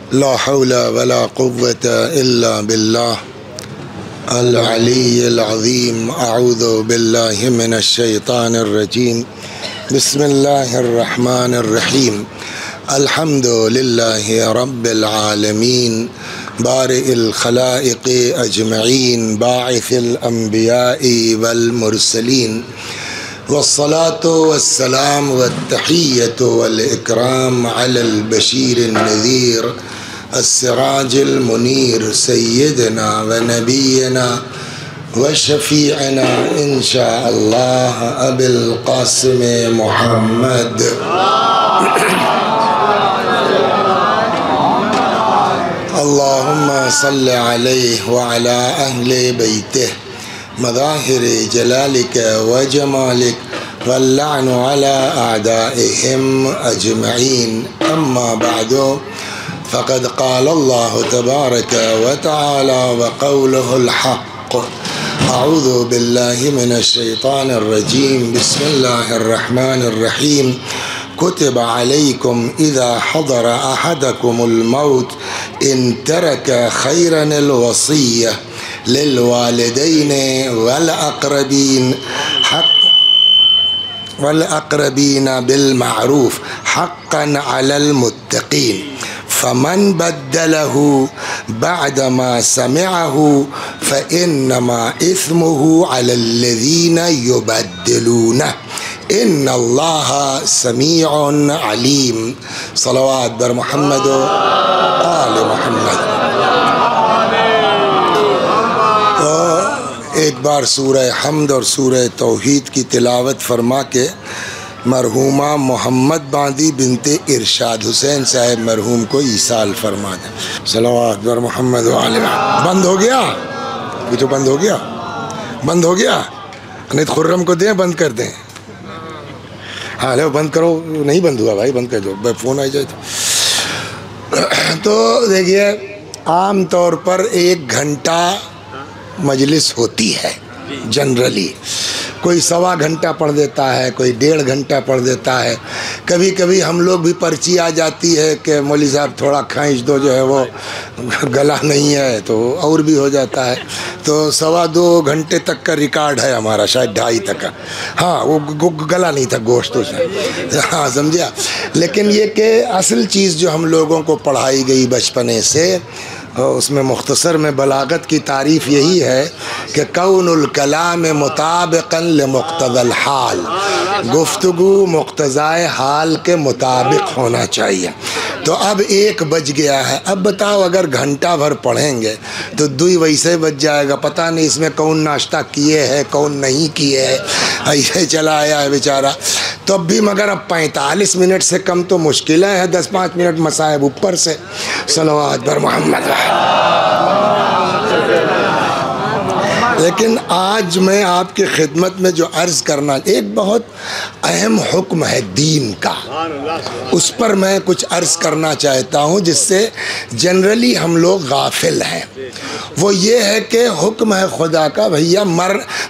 ला हौला वला कुव्वता इल्ला बिल्लाह अल अलीय्यिल अज़ीम। अऊज़ु बिल्लाहि मिनश शैतानिर रजीम। बिस्मिल्लाहिर रहमानिर रहीम। अल्हम्दुलिल्लाहि रब्बिल आलमीन बारिइल खलाइक़ि अजमईन बाइसिल अंबियाइ वल मुरसलीन वस्सलातु वस्सलाम वत्तहिय्यतु वल इकराम अलल बशीरिन नज़ीर अस्सिराजिल मुनीर सय्यदना व नबीना व शफ़ीअना इंशा अल्लाह अबिल क़ासिम मुहम्मद। अल्लाहुम्मा सल्लि अलैहि व अला अहले बैतिह मज़ाहिर जलालिक व जमालिक वल्लअनु अला अअदाइहिम अजमईन। अम्मा बअदु फ़क़द क़ाल अल्लाहु तबारक व तआला व क़ौलुहुल हक़्क़। अऊज़ु बिल्लाहि मिनश शैतानिर रजीम। बिस्मिल्लाहिर रहमानिर रहीम। कुतिब अलैकुम इज़ा हज़र अहदकुमुल मौत इन तरक खैरनिल वसिय्यह लिल वालिदैनि वल अक़रबीन बिल मारूफ हक़्क़न अलल मुत्तक़ीन फ़मन बद्दलहु बअदमा समिअहु फ़इन्नमा इस्मुहु अलल्लज़ीना युबद्दिलूनह इन्नल्लाह समीउन अलीम। सलवात बर मुहम्मद व आले मुहम्मद। एक बार सूरह हम्द और सूरह तौहीद की तिलावत फरमा के मरहूमा मोहम्मद बांदी बिनते इरशाद हुसैन साहब मरहूम को ईसाल फरमा दें। सलवात बर मोहम्मद व आले मुहम्मद। बंद हो गया? ये तो बंद हो गया, बंद हो गया। नहीं तो खुर्रम को दें, बंद कर दें। हाँ लो बंद करो। नहीं बंद हुआ भाई, बंद कर दो, फ़ोन आ जाए तो देखिए आम तौर पर 1 घंटा मजलिस होती है जनरली। कोई 1.25 घंटा पढ़ देता है, कोई 1.5 घंटा पढ़ देता है। कभी कभी हम लोग भी पर्ची आ जाती है कि मौलवी साहब थोड़ा खींच दो, जो है वो गला नहीं है, तो और भी हो जाता है। तो 2.25 घंटे तक का रिकॉर्ड है हमारा, शायद 2.5 तक का। हाँ वो गला नहीं था, गोश्त तो हाँ समझिया। लेकिन ये कि असल चीज़ जो हम लोगों को पढ़ाई गई बचपने से, उसमें मुख्तसर में बलागत की तारीफ़ यही है कि कौनुल कलाम मुताबिक़न लिमुक़्तज़ल हाल, गुफ्तगू मुक़्तज़ाए हाल के मुताबिक होना चाहिए। तो अब 1 बज गया है। अब बताओ अगर घंटा भर पढ़ेंगे तो 2 वैसे बज जाएगा। पता नहीं इसमें कौन नाश्ता किए है कौन नहीं किए है, ऐसे चला आया है बेचारा। तो अब भी मगर अब 45 मिनट से कम तो मुश्किल है। 10-5 मिनट मसाइब ऊपर से। सलवात बर मोहम्मद। लेकिन आज मैं आपकी खिदमत में जो अर्ज़ करना, एक बहुत अहम हुक्म है दीन का, उस पर मैं कुछ अर्ज़ करना चाहता हूँ जिससे जनरली हम लोग गाफिल हैं। वो ये है कि हुक्म है खुदा का, भैया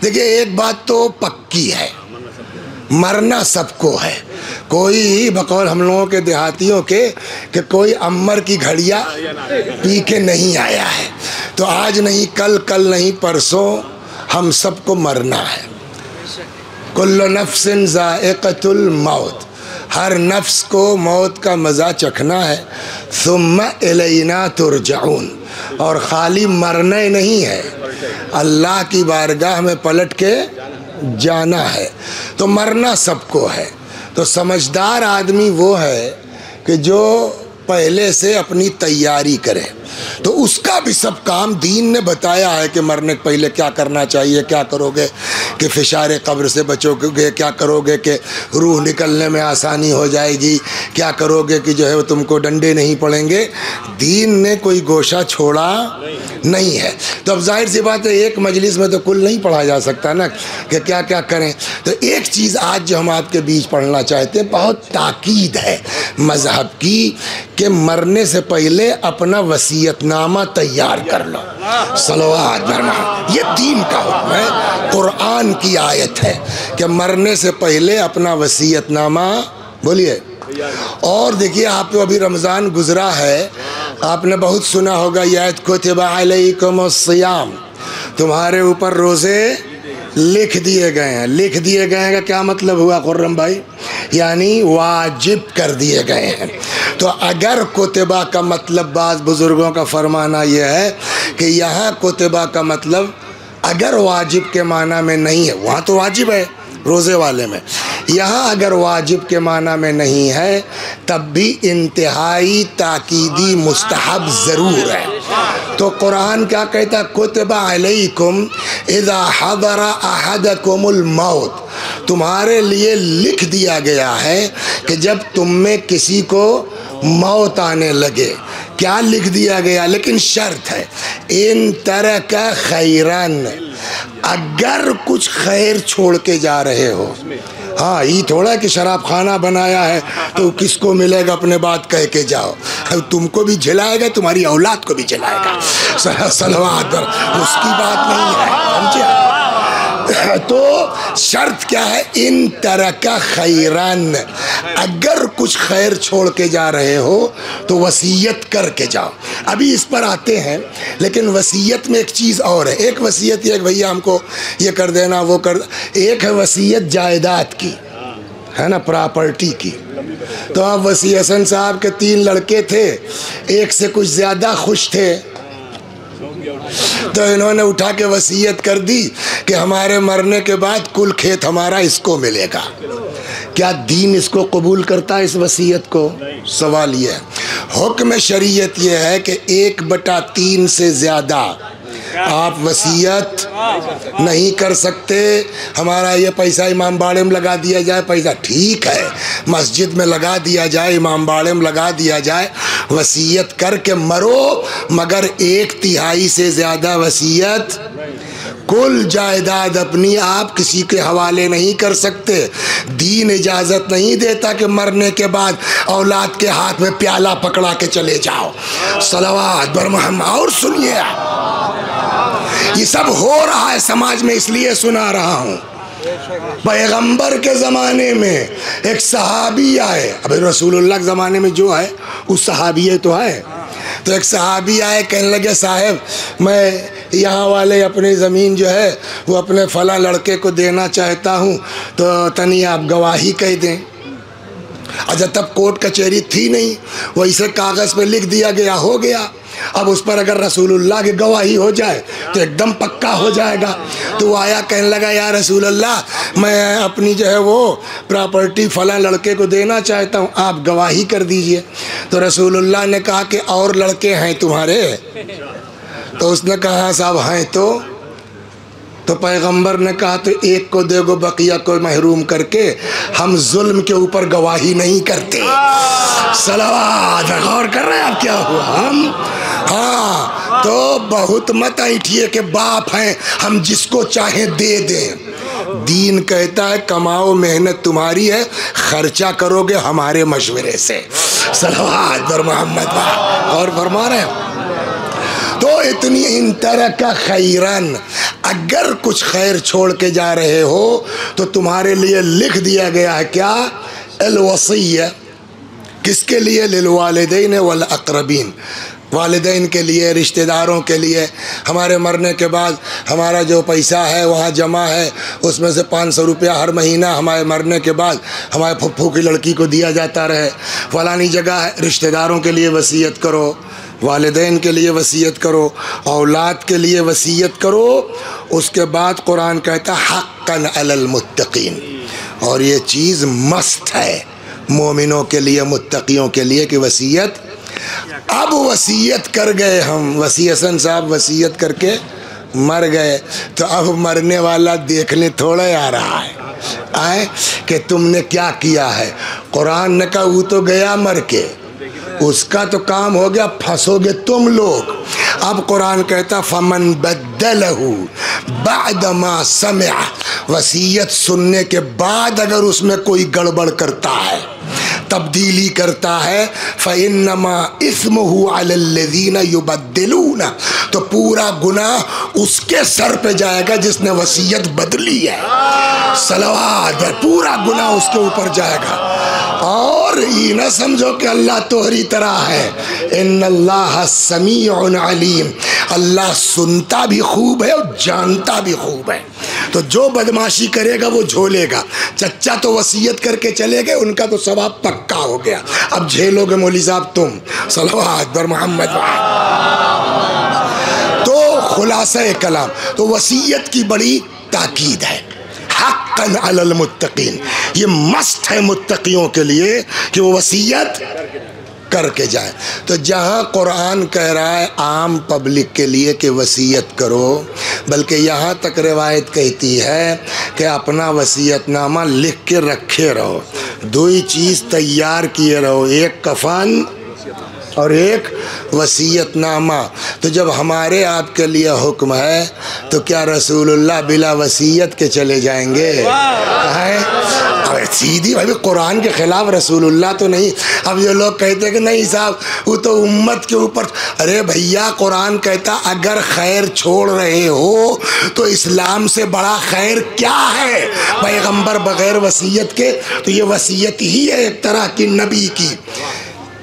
देखिए एक बात तो पक्की है, मरना सबको है। कोई बकौल हम लोगों के देहातियों के कि कोई अम्मर की घड़िया पी के नहीं आया है। तो आज नहीं कल, कल नहीं परसों हम सबको मरना है। कुल्लु नफ्सिन ज़ाइक़तुल मौत, हर नफ्स को मौत का मज़ा चखना है। सुम्मा इलैना तुरजऊन, और ख़ाली मरना ही नहीं है, अल्लाह की बारगाह में पलट के जाना है। तो मरना सबको है। तो समझदार आदमी वो है कि जो पहले से अपनी तैयारी करे। तो उसका भी सब काम दीन ने बताया है कि मरने के पहले क्या करना चाहिए, क्या करोगे कि फिशारे कब्र से बचोगे, क्या करोगे कि रूह निकलने में आसानी हो जाएगी, क्या करोगे कि जो है वो तुमको डंडे नहीं पड़ेंगे। दीन ने कोई गोशा छोड़ा नहीं है। तो अब जाहिर सी बात है एक मजलिस में तो कुल नहीं पढ़ा जा सकता ना कि क्या क्या करें। तो एक चीज़ आज जो हम आपके बीच पढ़ना चाहते हैं, बहुत ताकीद है मज़हब की कि मरने से पहले अपना वसीयतनामा तैयार कर लो। सलवात भरना, ये दीन का हुक्म है, कुरान की आयत है कि मरने से पहले अपना वसीयतनामा बोलिए। और देखिए आप तो अभी रमज़ान गुज़रा है आपने बहुत सुना होगा याद कुतिबा अलैकुमुस्सियाम, तुम्हारे ऊपर रोज़े लिख दिए गए हैं। लिख दिए गए हैं का क्या मतलब हुआ खुर्रम भाई? यानी वाजिब कर दिए गए हैं। तो अगर कुतिबा का मतलब, बाज़ बुज़ुर्गों का फरमाना यह है कि यहाँ कुतिबा का मतलब अगर वाजिब के माना में नहीं है, वहाँ तो वाजिब है रोज़े वाले में, यहाँ अगर वाजिब के माना में नहीं है तब भी इंतहाई ताकीदी मुस्तहब ज़रूर है। तो कुरान क्या कहता है? कुतिबा अलैकुम इज़ा हदरा अहदकुमुल मौत, तुम्हारे लिए लिख दिया गया है कि जब तुम में किसी को मौत आने लगे। क्या लिख दिया गया? लेकिन शर्त है, इन तरह का खैरन, अगर कुछ खैर छोड़ के जा रहे हो। हाँ, ये थोड़ा कि शराब खाना बनाया है तो किसको मिलेगा, अपने बात कह के जाओ, तुमको भी झिलाएगा, तुम्हारी औलाद को भी झिलाएगा। सलवात पर उसकी बात नहीं है, समझे? तो शर्त क्या है? इन तरह का खैरन, अगर कुछ खैर छोड़ के जा रहे हो तो वसीयत करके जाओ। अभी इस पर आते हैं, लेकिन वसीयत में एक चीज़ और है। एक वसीयत ये भैया हमको ये कर देना, वो कर, एक है वसीयत जायदाद की, है ना, प्रॉपर्टी की। तो अब वसी हसन साहब के 3 लड़के थे, एक से कुछ ज़्यादा खुश थे, तो इन्होंने उठा के वसीयत कर दी कि हमारे मरने के बाद कुल खेत हमारा इसको मिलेगा। क्या दीन इसको कबूल करता है, इस वसीयत को? सवाल ये है। हुक्म शरीयत ये है कि 1/3 से ज़्यादा आप वसीयत नहीं कर सकते। हमारा ये पैसा इमाम बाड़े में लगा दिया जाए, पैसा ठीक है, मस्जिद में लगा दिया जाए, इमाम बाड़े में लगा दिया जाए, वसीयत करके मरो, मगर 1/3 से ज़्यादा वसीयत, कुल जायदाद अपनी आप किसी के हवाले नहीं कर सकते। दीन इजाज़त नहीं देता कि मरने के बाद औलाद के हाथ में प्याला पकड़ा के चले जाओ। सलवात बर मोहम्मद। और सुनिए, ये सब हो रहा है समाज में, इसलिए सुना रहा हूँ। पैगंबर के ज़माने में एक सहाबी आए, अभी रसूलुल्लाह के ज़माने में जो है उस सहाबी तो है। तो एक सहाबी आए, कहने लगे साहब मैं यहाँ वाले अपनी ज़मीन जो है वो अपने फला लड़के को देना चाहता हूँ, तो तनी आप गवाही कह दें। अच्छा, तब कोर्ट कचहरी थी नहीं, वैसे कागज़ पे लिख दिया गया, हो गया। अब उस पर अगर रसूलुल्लाह की गवाही हो जाए तो एकदम पक्का हो जाएगा। तो वो आया, कहने लगा या रसूलुल्लाह, मैं अपनी जो है वो प्रॉपर्टी फला लड़के को देना चाहता हूँ, आप गवाही कर दीजिए। तो रसूलुल्लाह ने कहा कि और लड़के हैं तुम्हारे? तो उसने कहा साहब हैं। तो पैगंबर ने कहा तो एक को देगो, बकिया को महरूम करके, हम जुल्म के ऊपर गवाही नहीं करते। सलावत, गौर कर रहे हैं आप क्या हुआ? हम हाँ, तो बहुत मत ऐठिए के बाप हैं, हम जिसको चाहे दे दें। दीन कहता है कमाओ, मेहनत तुम्हारी है, खर्चा करोगे हमारे मशवरे से। सलावत बर मोहम्मद। और फरमा रहे हैं तो इतनी इन तरह का खैरन, अगर कुछ खैर छोड़ के जा रहे हो तो तुम्हारे लिए लिख दिया गया है। क्या? अल-वसिय्या। किसके लिए? लिलवालिदैन वल अक़रबीन, वालिदैन के लिए, रिश्तेदारों के लिए। हमारे मरने के बाद हमारा जो पैसा है वहाँ जमा है, उसमें से 500 रुपया हर महीना हमारे मरने के बाद हमारे फुफ्फू की लड़की को दिया जाता रहे। फलानी जगह है, रिश्तेदारों के लिए वसीयत करो, वालिदैन के लिए वसीयत करो, औलाद के लिए वसीयत करो। उसके बाद कुरान कहता हक़्क़न अलल मुत्तक़ीन, और ये चीज़ मस्त है मोमिनों के लिए, मुत्तक़ियों के लिए कि वसीयत। अब वसीयत कर गए हम, वसी हसन साहब वसीयत करके मर गए, तो अब मरने वाला देखने थोड़ा आ रहा है आए कि तुमने क्या किया है। कुरान ने कहा वो तो गया मर के, उसका तो काम हो गया, फंसोगे तुम लोग। अब कुरान कहता फमन बद्दलहू बाद मा समिअ, वसीयत सुनने के बाद अगर उसमें कोई गड़बड़ करता है तब्दीली करता है फ़इन्नमा इस्मुहु अलल्लज़ीना युबद्दिलूना, तो पूरा गुनाह उसके सर पे जाएगा जिसने वसीयत बदली है। सलवात, पूरा गुनाह उसके ऊपर जाएगा। और ये ना समझो कि अल्लाह तोहरी तरह है, इन्नल्लाह समीउन अलीम, अल्लाह सुनता भी खूब है और जानता भी खूब है। तो जो बदमाशी करेगा वो झोलेगा। चच्चा तो वसीयत करके चले गए, उनका तो सवाब पक्का हो गया, अब झेलोगे मौली साहब तुम। सलवात बर मोहम्मद। तो खुलासा कलाम, तो वसीयत की बड़ी ताकीद है। हक़्क़न अलल मुत्तक़ीन, ये मस्ट है मुत्तक़ियों के लिए कि वो वसीयत करके जाए। तो जहाँ कुरान कह रहा है आम पब्लिक के लिए कि वसीयत करो, बल्कि यहाँ तक रिवायत कहती है कि अपना वसीयतनामा लिख के रखे रहो। दो ही चीज़ तैयार किए रहो, एक कफन और एक वसीयतनामा। तो जब हमारे आपके लिए हुक्म है तो क्या रसूलुल्लाह बिला वसीयत के चले जाएंगे? है सीधी भाई, कुरान के ख़िलाफ़ रसूलुल्लाह तो नहीं। अब ये लोग कहते हैं कि नहीं साहब वो तो उम्मत के ऊपर। अरे भैया, कुरान कहता अगर खैर छोड़ रहे हो तो इस्लाम से बड़ा खैर क्या है? पैगंबर बग़ैर वसीयत के, तो ये वसीयत ही है एक तरह की नबी की।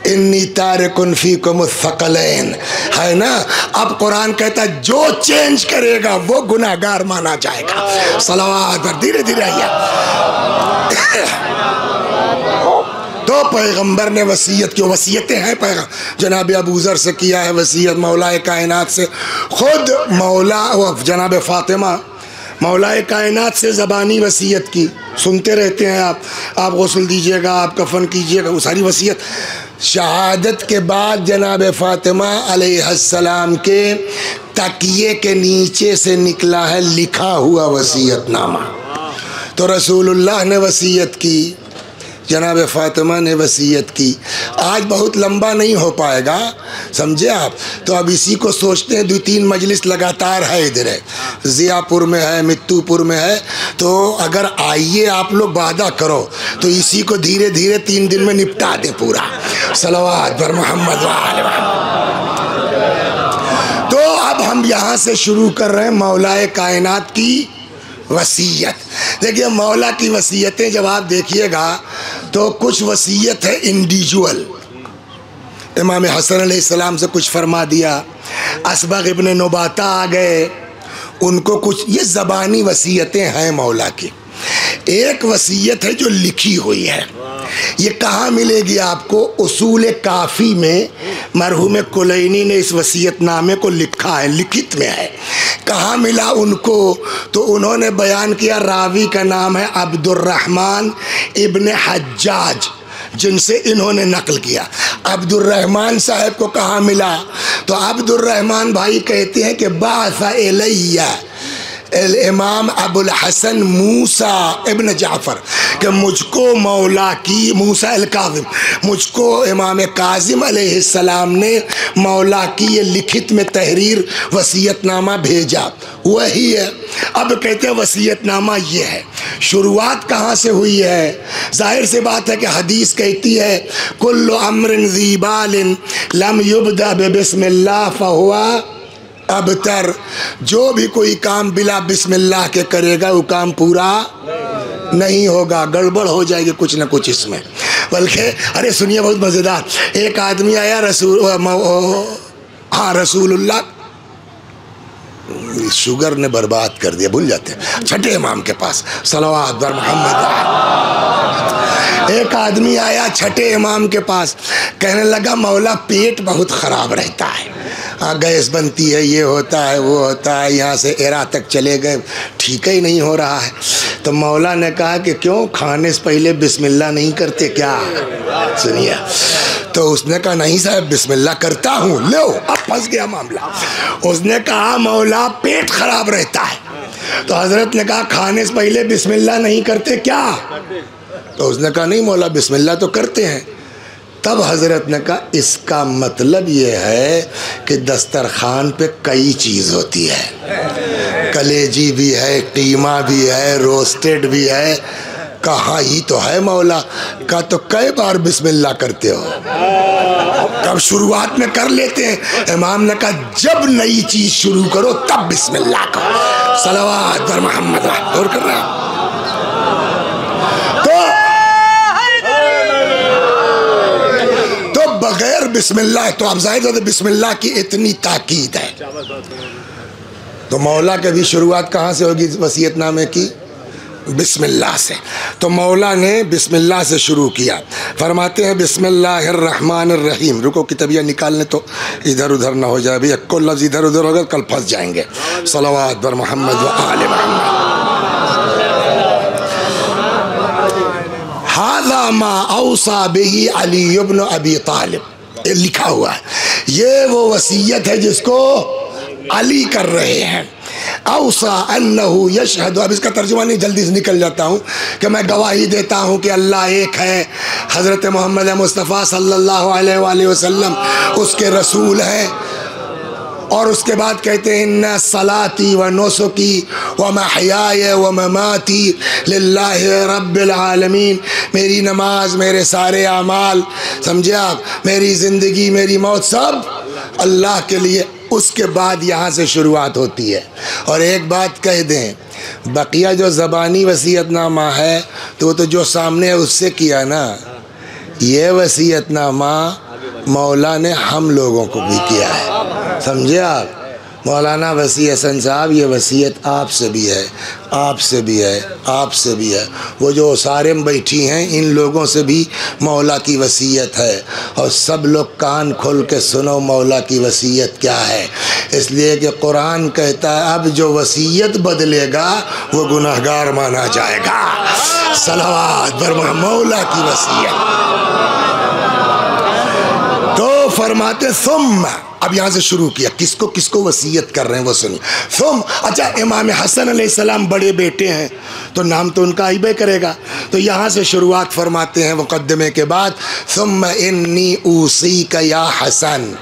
इन्नी तारिकुन फीकुम थक़लैन, है ना। अब कुरान कहता जो चेंज करेगा वो गुनाहगार माना जाएगा। सलावत, धीरे धीरे आइए। तो पैगंबर ने वसीयत की, वसीयतें हैं पैगंबर। जनाब अबू ज़र से किया है वसीयत, मौलाए कायनात से, खुद मौला जनाब फ़ातिमा मौलाए कायनात से ज़बानी वसीयत की। सुनते रहते हैं आप गुस्ल दीजिएगा, आप कफन कीजिएगा, वो सारी वसीयत। शहादत के बाद जनाब फ़ातिमा अलैहिस्सलाम के तकिए के नीचे से निकला है लिखा हुआ वसीयतनामा। तो रसूलुल्लाह ने वसीयत की, जनाब फ़ातिमा ने वसीयत की। आज बहुत लंबा नहीं हो पाएगा, समझे आप। तो अब इसी को सोचते हैं, 2-3 मजलिस लगातार है, इधर है, ज़ियापुर में है, मित्तूपुर में है। तो अगर आइए आप लोग वादा करो तो इसी को धीरे धीरे 3 दिन में निपटा दे पूरा। सलवात बर मोहम्मद। तो अब हम यहाँ से शुरू कर रहे हैं मौलाए कायनात की वसीयत। देखिए मौला की वसीयतें जब आप देखिएगा तो कुछ वसीयत है इंडिविजुअल। इमाम हसन अलैहिस्सलाम से कुछ फरमा दिया, असबग़ इब्न नुबाता आ गए, उनको कुछ, ये ज़बानी वसीयतें हैं मौला की। एक वसीयत है जो लिखी हुई है, ये कहाँ मिलेगी आपको? उसूल काफ़ी में मरहूम कुलैनी ने इस वसीयतनामे को लिखा है, लिखित में है। कहाँ मिला उनको? तो उन्होंने बयान किया, रावी का नाम है अब्दुर्रहमान इब्न हज्जाज, जिनसे इन्होंने नकल किया। अब्दुर्रहमान साहब को कहाँ मिला? तो अब्दुर्रहमान भाई कहते हैं कि बासा इलैया इमाम अबुल हसन मूसा इब्न जाफ़र, कि मुझको मौला की, मूसा अल काज़िम, मुझको इमाम काज़िम अलैहिस्सलाम ने मौला की ये लिखित में तहरीर वसीयतनामा भेजा, वही है। अब कहते हैं वसीयतनामा ये है। शुरुआत कहाँ से हुई है? जाहिर सी बात है कि हदीस कहती है कुल्लु अम्रिन ज़ी बालिन लम युबदा बिस्मिल्लाह फहुवा अबतर, जो भी कोई काम बिला बिस्मिल्लाह के करेगा वो काम पूरा नहीं होगा, गड़बड़ हो जाएगी कुछ ना कुछ इसमें। बल्कि अरे सुनिए, बहुत मज़ेदार, एक आदमी आया रसूलुल्लाह, शुगर ने बर्बाद कर दिया, भूल जाते हैं, छठे इमाम के पास, सलवात बर मोहम्मद। एक आदमी आया छठे इमाम के पास, कहने लगा मौला पेट बहुत ख़राब रहता है, गैस बनती है, ये होता है वो होता है, यहाँ से एरा तक चले गए, ठीक ही नहीं हो रहा है। तो मौला ने कहा कि क्यों, खाने से पहले बिस्मिल्लाह नहीं करते क्या? सुनिए, तो उसने कहा नहीं साहब बिस्मिल्लाह करता हूँ। लो, अब फंस गया मामला। उसने कहा मौला पेट खराब रहता है, तो हजरत ने कहा खाने से पहले बिस्मिल्लाह नहीं करते क्या? तो उसने कहा नहीं मौला बिस्मिल्लाह तो करते हैं। तब हजरत ने कहा इसका मतलब ये है कि दस्तरखान पे कई चीज़ होती है, कलेजी भी है, कीमा भी है, रोस्टेड भी है, कहा ही तो है मौला। कहा तो कई बार बिस्मिल्लाह करते हो? कब शुरुआत में कर लेते हैं। इमाम ने कहा जब नई चीज शुरू करो तब बिस्मिल्लाह करो। सलावत पर मोहम्मद और कर रहे हैं। तो बगैर बिस्मिल्लाह, तो अब जाहिर है बिस्मिल्लाह की इतनी ताकीद है, तो मौला के भी शुरुआत कहाँ से होगी वसीयतनामे की? बिस्मिल्लाह से। तो मौला ने बिस्मिल्लाह से शुरू किया। फरमाते हैं बिस्मिल्लाहिर्रहमानिर्रहीम। रुको की तबिया निकालने तो इधर उधर ना हो जाए भैया, कोई लफ्ज़ इधर उधर होगा कल फंस जाएंगे। सलावत बर मोहम्मद व आले मोहम्मद। हाज़ा मा औसा बिही अली इब्न अबी तालिब, लिखा हुआ है। ये वो वसीयत है जिसको अली कर रहे हैं। औसा अन्नहु यशहदु, अब इसका तर्जुमा नहीं जल्दी से निकल जाता हूँ कि मैं गवाही देता हूँ कि अल्लाह एक है, हज़रत मोहम्मद मुस्तफ़ा सल्लल्लाहु अलैहि वसल्लम उसके रसूल हैं। और उसके बाद कहते हैं इन्ना सलाती व नुसुकी व महयाय व ममाती लिल्लाहि रब्बिल आलमीन, मेरी नमाज, मेरे सारे आमाल, समझे आप, मेरी ज़िंदगी, मेरी मौत सब अल्लाह के लिए। उसके बाद यहाँ से शुरुआत होती है। और एक बात कह दें, बकिया जो ज़बानी वसीयतनामा है तो वो तो जो सामने है उससे किया ना, ये वसीयतनामा मौला ने हम लोगों को भी किया है, समझे आप। मौलाना वसी हसन साहब, ये वसीयत आपसे भी है, आपसे भी है, आपसे भी है। वो जो सारे में बैठी हैं इन लोगों से भी मौला की वसीयत है। और सब लोग कान खोल के सुनो मौला की वसीयत क्या है। इसलिए कि कुरान कहता है अब जो वसीयत बदलेगा वो गुनहगार माना जाएगा। सलावत बर मौला की वसीयत। तो फरमाते सुम्मा, अब यहाँ से शुरू किया, किसको किसको वसीयत कर रहे हैं वो सुनिए। सुम, अच्छा इमाम हसन अलैहिस्सलाम बड़े बेटे हैं तो नाम तो उनका आइबे करेगा। तो यहाँ से शुरुआत फरमाते हैं मुकद्दमे के बाद, सुम्मा इन्नी ऊसीका या हसन,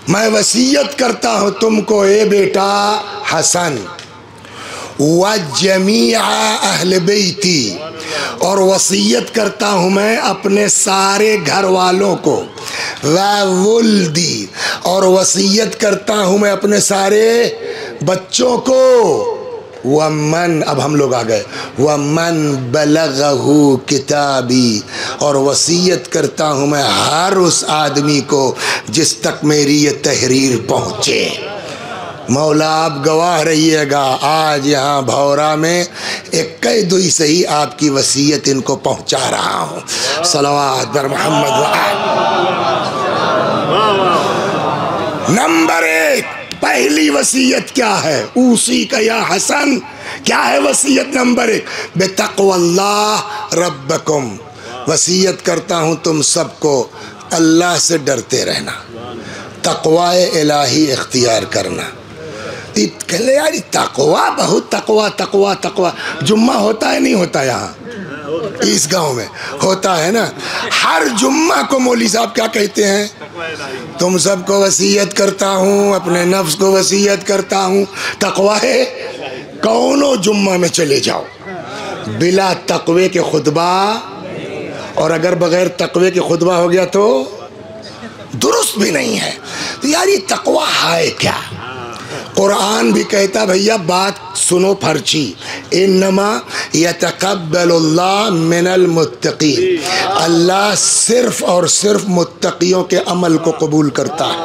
मैं वसीयत करता हूँ तुमको ए बेटा हसन, व जमीआ अहल बैती, और वसीयत करता हूँ मैं अपने सारे घर वालों को, वुल्दी, और वसीयत करता हूँ मैं अपने सारे बच्चों को, वमन, अब हम लोग आ गए, वमन बलगहु किताबी, और वसीयत करता हूँ मैं हर उस आदमी को जिस तक मेरी ये तहरीर पहुँचे। मौला आप गवाह रहिएगा, आज यहाँ भौरा में एक दुई से ही आपकी वसीयत इनको पहुँचा रहा हूँ। सलावत बर मोहम्मद व नंबर 1, पहली वसीयत क्या है? ऊसी का या हसन, क्या है वसीयत नंबर 1? बेतक़वल्लाह रब्बकुम, वसीयत करता हूँ तुम सबको अल्लाह से डरते रहना, तक़वाए इलाही इख्तियार करना। कहले यार तक़वा, बहुत तक़वा तक़वा तक़वा, जुम्मा होता है नहीं होता? यहाँ इस गांव में होता है ना। हर जुम्मा को मौली साहब क्या कहते हैं? तुम सबको वसीयत करता हूँ, अपने नफ्स को वसीयत करता हूँ, तक़वा है। कौनो जुम्मा में चले जाओ, बिला तक़वे के खुतबा, और अगर बगैर तक़वे के खुतबा हो गया तो दुरुस्त भी नहीं है। तो यार ये तक़वा है क्या? कुरान भी कहता भैया बात सुनो फर्ची, इन्नमा यतक़ब्बलुल्लाह मिनल मुत्तक़ीन, अल्लाह सिर्फ और सिर्फ मुत्तक़ियों के अमल को कबूल करता है।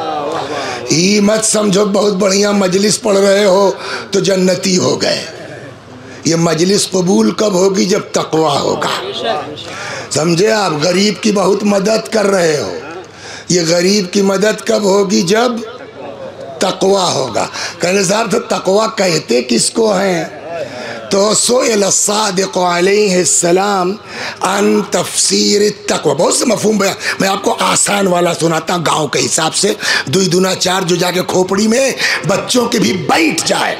ये मत समझो बहुत बढ़िया मजलिस पढ़ रहे हो तो जन्नती हो गए। ये मजलिस कबूल कब होगी? जब तक़वा होगा, समझे आप। गरीब की बहुत मदद कर रहे हो, ये गरीब की मदद कब होगी? जब तक़वा होगा। कहने साहब तो तक़वा कहते किसको हैं? तो सोएल सादिक़ अलैहिस्सलाम अन तफसीर तक़वा, बहुत से मफ़हूम बयान, मैं आपको आसान वाला सुनाता हूँ गाँव के हिसाब से, 2 दूना 4 जो जाके खोपड़ी में बच्चों के भी बैठ जाए।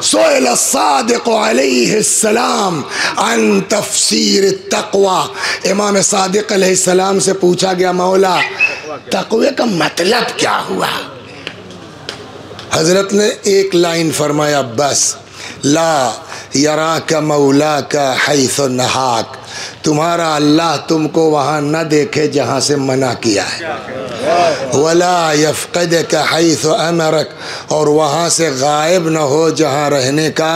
सोएल सादिक़ अलैहिस्सलाम अन तफसीर तक़वा, इमाम सादिक़ अलैहिस्सलाम से पूछा गया मौला तक़वे का मतलब क्या हुआ? हज़रत ने एक लाइन फरमाया बस, ला यरा का मौला का हैसो नहाक, तुम्हारा अल्लाह तुमको वहाँ न देखे जहाँ से मना किया है। वला यफ़क़द का हैसो अमरक, और वहाँ से गायब न हो जहाँ रहने का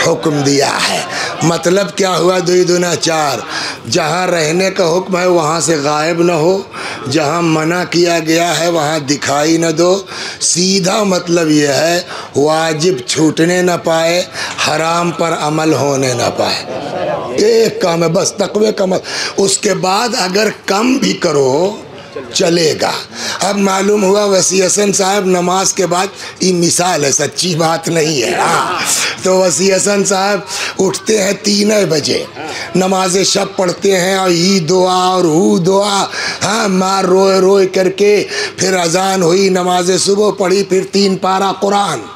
हुक्म दिया है। मतलब क्या हुआ? 2 दूना 4, जहाँ रहने का हुक्म है वहाँ से गायब न हो, जहाँ मना किया गया है वहाँ दिखाई न दो। सीधा मतलब यह है वाजिब छूटने न पाए, हराम पर अमल होने न पाए। एक काम है बस, तकवे का उसके बाद अगर कम भी करो चलेगा। अब मालूम हुआ वसी हसन साहब नमाज के बाद, ये मिसाल है, सच्ची बात नहीं है। हाँ, तो वसी हसन साहब उठते हैं 3 बजे, नमाज शब पढ़ते हैं और ही दुआ और हु दुआ, हाँ, मार रोए रोए करके, फिर अजान हुई, नमाज सुबह पढ़ी, फिर 3 पारा कुरान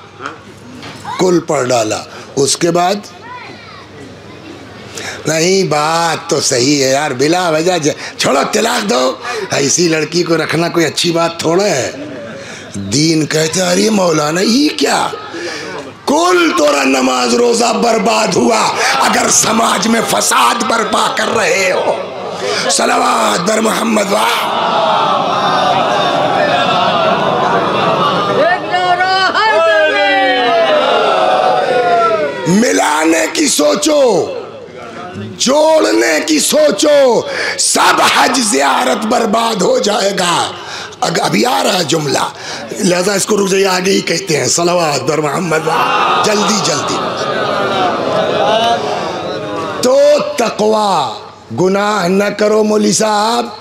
कुल पढ़ डाला। उसके बाद नहीं, बात तो सही है यार, बिला वजह छोड़ो, तलाक दो, ऐसी लड़की को रखना कोई अच्छी बात थोड़ा है। दीन कहते अरे मौलाना ये क्या, कुल तोरा नमाज रोजा बर्बाद हुआ अगर समाज में फसाद बर्पा कर रहे हो। सलावत बर मोहम्मद मिलाने की सोचो, जोड़ने की सोचो, सब हज ज़ियारत बर्बाद हो जाएगा। अभी आ रहा है जुमला, लिहाजा इसको रुक जाइए, आगे ही कहते हैं। सलावत बर मोहम्मद, जल्दी जल्दी। तो तकवा, गुनाह न करो मौली साहब,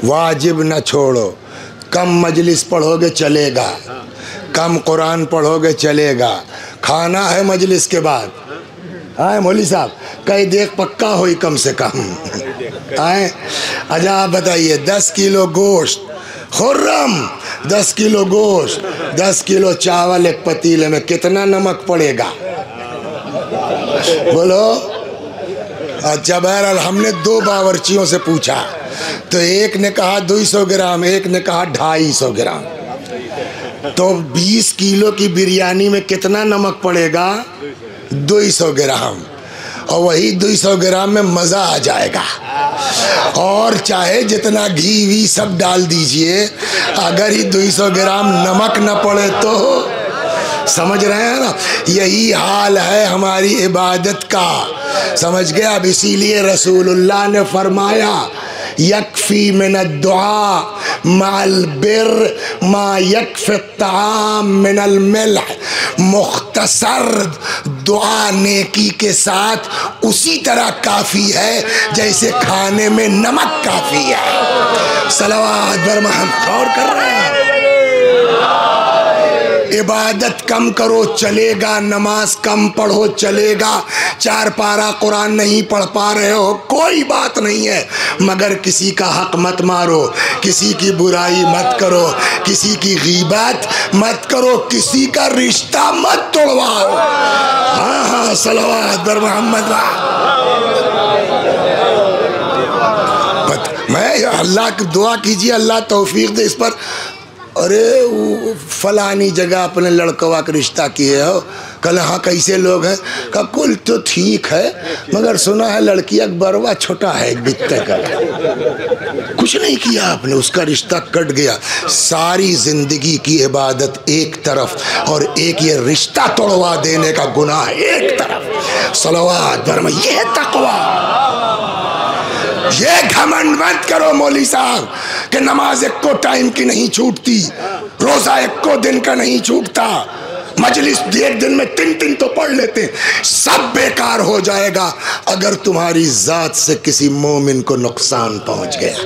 वाजिब न छोड़ो, कम मजलिस पढ़ोगे चलेगा, कम कुरान पढ़ोगे चलेगा, खाना है मजलिस के बाद। आए मौली साहब कहीं देख पक्का होई कम से कम। आए अच्छा आप बताइए, 10 किलो गोश्त खुर्रम, 10 किलो गोश्त, 10 किलो चावल एक पतीले में, कितना नमक पड़ेगा बोलो? अच्छा बहरहाल हमने 2 बावर्चियों से पूछा, तो एक ने कहा 200 ग्राम, एक ने कहा 250 ग्राम। तो 20 किलो की बिरयानी में कितना नमक पड़ेगा? 200 ग्राम। और वही 200 ग्राम में मज़ा आ जाएगा। और चाहे जितना घी वी सब डाल दीजिए, अगर ही 200 ग्राम नमक न पड़े तो समझ रहे हैं ना, यही हाल है हमारी इबादत का। समझ गए? अब इसीलिए रसूलुल्लाह ने फरमाया यकफ़ी मिन दुआ माल बिर मा यकफ़ी ताम मिनल मिल्ह। मुख्तसर दुआ नेकी के साथ उसी तरह काफ़ी है जैसे खाने में नमक काफ़ी है। सलावत बर मोहम्मद। गौर कर रहे हैं? इबादत कम करो चलेगा, नमाज कम पढ़ो चलेगा, 4 पारा कुरान नहीं पढ़ पा रहे हो कोई बात नहीं है, मगर किसी का हक मत मारो, किसी की बुराई मत करो, किसी की गीबत मत करो, किसी का रिश्ता मत तोड़वाओ। हाँ हाँ, सलावत बर मोहम्मद। मैं अल्लाह की दुआ कीजिए, अल्लाह तौफीक दे इस पर। अरे फलानी जगह अपने लड़कवा का रिश्ता किए हो, कल हाँ कैसे लोग हैं? का कुल तो ठीक है, मगर सुना है लड़की अकबरवा छोटा है, बित्ते का कुछ नहीं किया आपने, उसका रिश्ता कट गया। सारी जिंदगी की इबादत एक तरफ और एक ये रिश्ता तोड़वा देने का गुनाह एक तरफ। सलावत बर मोहम्मद। ये तकवा, ये घमंड मत करो मौली साहब कि नमाज एक को टाइम की नहीं छूटती, रोजा एक को दिन का नहीं छूटता, मजलिस एक दिन में 3 तो पढ़ लेते, सब बेकार हो जाएगा अगर तुम्हारी जात से किसी मोमिन को नुकसान पहुंच गया,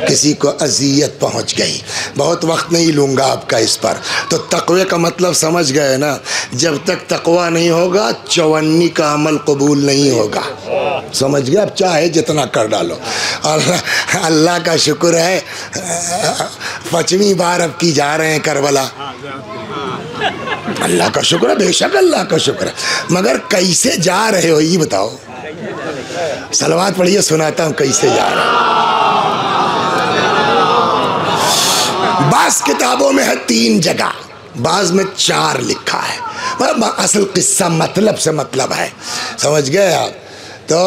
किसी को अजियत पहुंच गई। बहुत वक्त नहीं लूँगा आपका इस पर। तो तकवे का मतलब समझ गए ना? जब तक तकवा नहीं होगा 54 का अमल कबूल नहीं होगा। समझ गए? अब चाहे जितना कर डालो। अल्लाह का शुक्र है 5वीं बार अब की जा रहे हैं करबला। अल्लाह का शुक्र है, बेशक अल्लाह का शुक्र है, मगर कैसे जा रहे हो ये बताओ। सलवात पढ़िए, सुनाता हूँ कैसे जा रहे हो। बस किताबों में है 3 जगह, बाज़ में 4 लिखा है, असल किस्सा मतलब से मतलब है, समझ गए आप। तो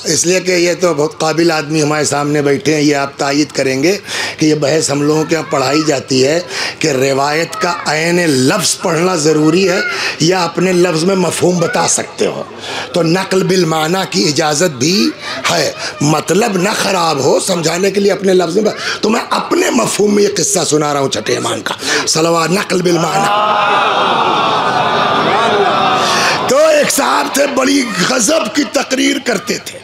इसलिए कि ये तो बहुत काबिल आदमी हमारे सामने बैठे हैं, ये आप तायद करेंगे कि ये बहस हम लोगों के यहाँ पढ़ाई जाती है कि रिवायत का ऐन लफ्ज़ पढ़ना ज़रूरी है या अपने लफ्ज़ में मफ़हूम बता सकते हो। तो नक़ल बिल माना की इजाज़त भी है, मतलब ना ख़राब हो, समझाने के लिए अपने लफ्ज़ में। तो मैं अपने मफ़हूम में ये किस्सा सुना रहा हूँ छठे इमाम का, सलवात नक़ल बिल माना। तो एक साहब थे, बड़ी गजब की तकरीर करते थे,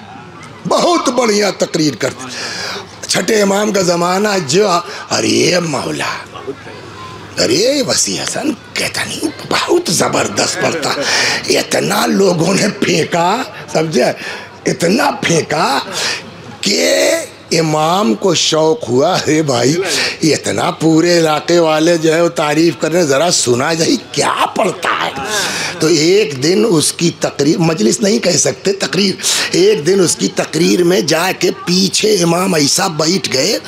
बहुत बढ़िया तकरीर करते। छठे इमाम का ज़माना जो, अरे मौला, अरे वसी हसन कहता नहीं, बहुत ज़बरदस्त पढ़ता, इतना लोगों ने फेंका, समझे, इतना फेंका कि इमाम को शौक हुआ, अरे भाई इतना पूरे इलाके वाले जो है वो तारीफ़ करने, ज़रा सुना जाए क्या पढ़ता है। तो एक दिन उसकी तकरीर, मजलिस नहीं कह सकते, तकरीर, एक दिन उसकी तकरीर में जाके पीछे इमाम ऐसा बैठ गए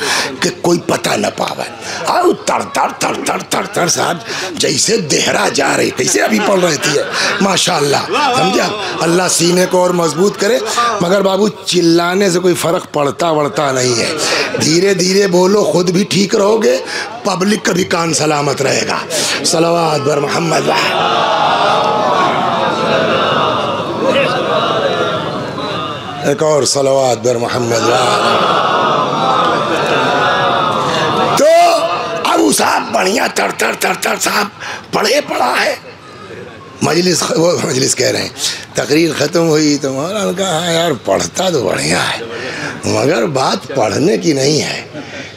कि कोई पता न पावे, और तर तर तर तर तर तर साहब जैसे देहरा जा रही, कैसे अभी पढ़ रही थी माशाल्लाह, समझा। अल्लाह सीने को और मजबूत करे, मगर बाबू चिल्लाने से कोई फ़र्क पड़ता वड़ता नहीं है, धीरे धीरे बोलो, खुद भी ठीक रहोगे, पब्लिक का भी कान सलामत रहेगा। सलवात बर मोहम्मद। एक और सलवात बर मोहम्मद। तो अब साहब बढ़िया तर तर तर तर साहब पढ़े पढ़ा है, मजलिस, वो मजलिस कह रहे हैं, तकरीर ख़त्म हुई तो मौलाना कहा, हाँ यार पढ़ता तो बढ़िया है, मगर बात पढ़ने की नहीं है,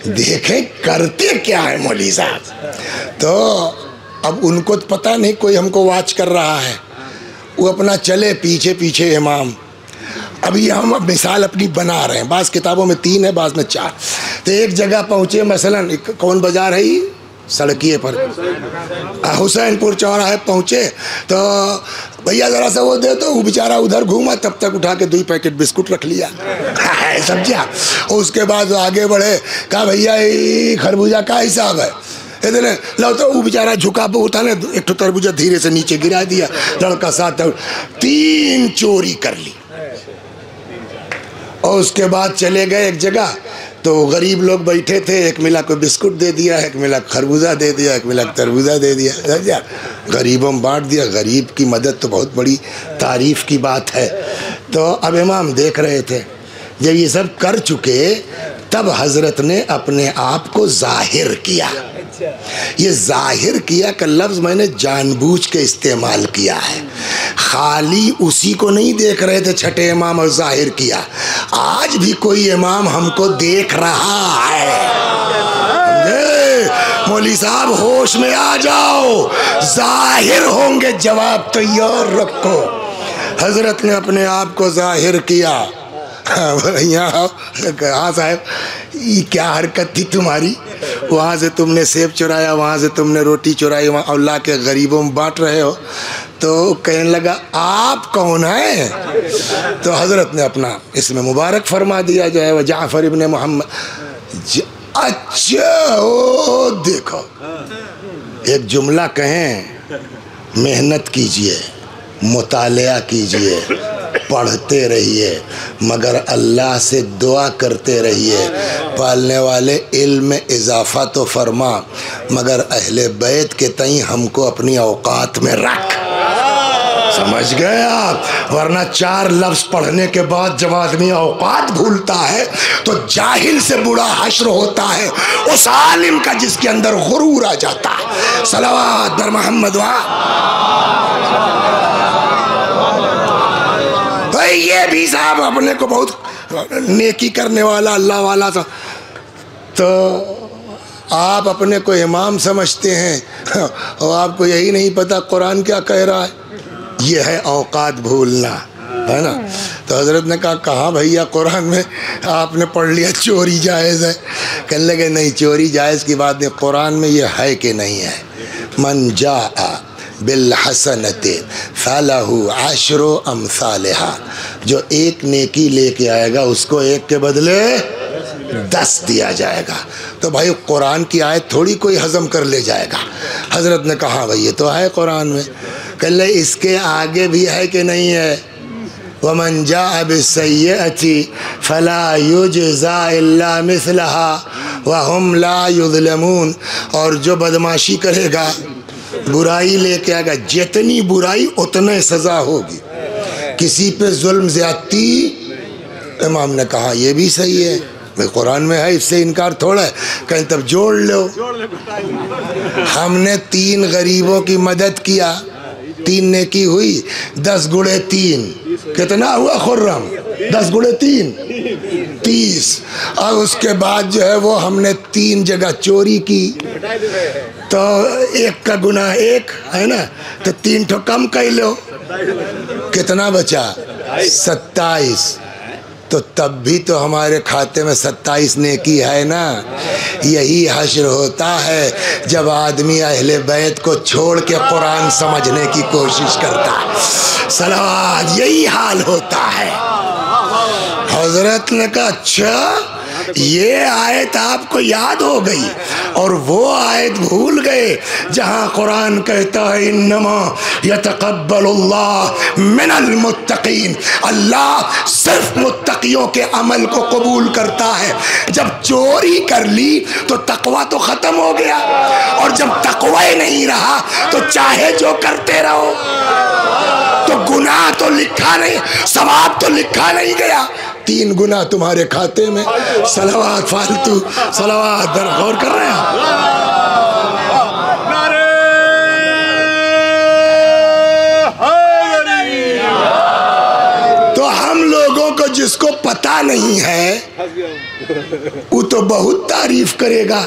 देखें करते क्या है मौलवी साहब। तो अब उनको तो पता नहीं कोई हमको वाच कर रहा है, वो अपना चले पीछे पीछे इमाम। अभी हम अब मिसाल अपनी बना रहे हैं, बाज़ किताबों में 3 है, बाज़ में 4। तो एक जगह पहुँचे, मसलन कौन बाज़ार है, सड़किए पर हुसैनपुर चौराहे पहुँचे, तो भैया ज़रा सा वो दे, तो वो बेचारा उधर घूमा, तब तक उठा के 2 पैकेट बिस्कुट रख लिया, समझा। उसके बाद आगे बढ़े, कहा भैया ये खरबूजा का हिसाब है, इतने लो, तो वो बेचारा झुका पे उठा ने एक तो तरबूजा धीरे से नीचे गिरा दिया, लड़का साथ 3 चोरी कर ली। और उसके बाद चले गए एक जगह, तो गरीब लोग बैठे थे, एक मिला को बिस्कुट दे दिया, एक मिला खरबूजा दे दिया, एक मिला तरबूजा दे दिया, समझा, गरीबों में बांट दिया। गरीब की मदद तो बहुत बड़ी तारीफ़ की बात है। तो अब इमाम देख रहे थे, जब ये सब कर चुके तब हज़रत ने अपने आप को ज़ाहिर किया। ये ज़ाहिर किया का लफ्ज़ मैंने जानबूझ के इस्तेमाल किया है, खाली उसी को नहीं देख रहे थे छठे इमाम और ज़ाहिर किया, आज भी कोई इमाम हमको देख रहा है। मौलवी साहब होश में आ जाओ, ज़ाहिर होंगे, जवाब तैयार रखो। हज़रत ने अपने आप को ज़ाहिर किया। यहाँ कहा साहब ये क्या हरकत थी तुम्हारी, वहाँ से तुमने सेब चुराया, वहाँ से तुमने रोटी चुराई, वहाँ अल्लाह के गरीबों में बांट रहे हो। तो कहने लगा आप कौन हैं? तो हज़रत ने अपना इसमें मुबारक फरमा दिया जो है वह जाफ़र इब्ने मोहम्मद। अच्छा ओ देखो, एक जुमला कहें, मेहनत कीजिए, मुतालिया कीजिए, पढ़ते रहिए, मगर अल्लाह से दुआ करते रहिए, पालने वाले इल्म में इजाफ़ा तो फरमा, मगर अहले बैत के तई हमको अपनी औकात में रख। समझ गए आप? वरना 4 लफ्ज़ पढ़ने के बाद जब आदमी औकात भूलता है तो जाहिल से बुरा हश्र होता है उस आलिम का जिसके अंदर गुरूर आ जाता है। सलावत बर मोहम्मद। भाई ये भी साहब अपने को बहुत नेकी करने वाला अल्लाह वाला था, तो आप अपने को इमाम समझते हैं और आपको यही नहीं पता कुरान क्या कह रहा है। ये है औकात भूलना, है ना। तो हज़रत ने कहा कहाँ भैया कुरान में आपने पढ़ लिया चोरी जायज़ है। कहने लगे नहीं, चोरी जायज़ की बात नहीं, कुरान में ये है कि नहीं है। मन जाअ बिल हसनते फलहु अशरु अमसालिहा, जो एक नेकी लेके आएगा उसको एक के बदले 10 दिया जाएगा। तो भाई कुरान की आयत थोड़ी कोई हज़म कर ले जाएगा। हज़रत ने कहा भाई ये तो है कुरान में। कल इसके आगे भी है कि नहीं है? वमन जाअ बिस्सय्यअति फला युजज़ा इल्ला मिस्लहा वहुम ला युज़लमून। और जो बदमाशी करेगा, बुराई लेके आएगा, जितनी बुराई उतने सज़ा होगी। किसी पे जुल्म ज़्यादती, इमाम ने कहा ये भी सही है भाई, कुरान में है, इससे इनकार थोड़ा है। कहीं तब जोड़ लो। हमने 3 गरीबों की मदद किया, 3 नेकी हुई, 10 गुणे 3 कितना हुआ खुर्रम? 10 गुणे 3 30। और उसके बाद जो है वो हमने 3 जगह चोरी की, तो 1 का गुना 1 है ना, तो 3 ठो कम कर लो, कितना बचा? 27। तो तब भी तो हमारे खाते में 27 नेकी है ना। यही हश्र होता है जब आदमी अहले बैत को छोड़ के कुरान समझने की कोशिश करता है। सलावत, यही हाल होता है। हजरत ने कहा अच्छा ये आयत आपको याद हो गई और वो आयत भूल गए जहाँ कुरान कहता है इन्नमा यतक़ब्बलुल्लाह मिनल मुत्तक़ीन, अल्लाह सिर्फ मुत्तक़ियों के अमल को कबूल करता है। जब चोरी कर ली तो तकवा तो ख़त्म हो गया, और जब तकवा ही नहीं रहा तो चाहे जो करते रहो, तो गुनाह तो लिखा नहीं, सवाब तो लिखा नहीं गया, 3 गुना तुम्हारे खाते में। सलावत फालतू सलावत दर गौर कर रहे हैं। तो हम लोगों को जिसको पता नहीं है वो तो बहुत तारीफ करेगा।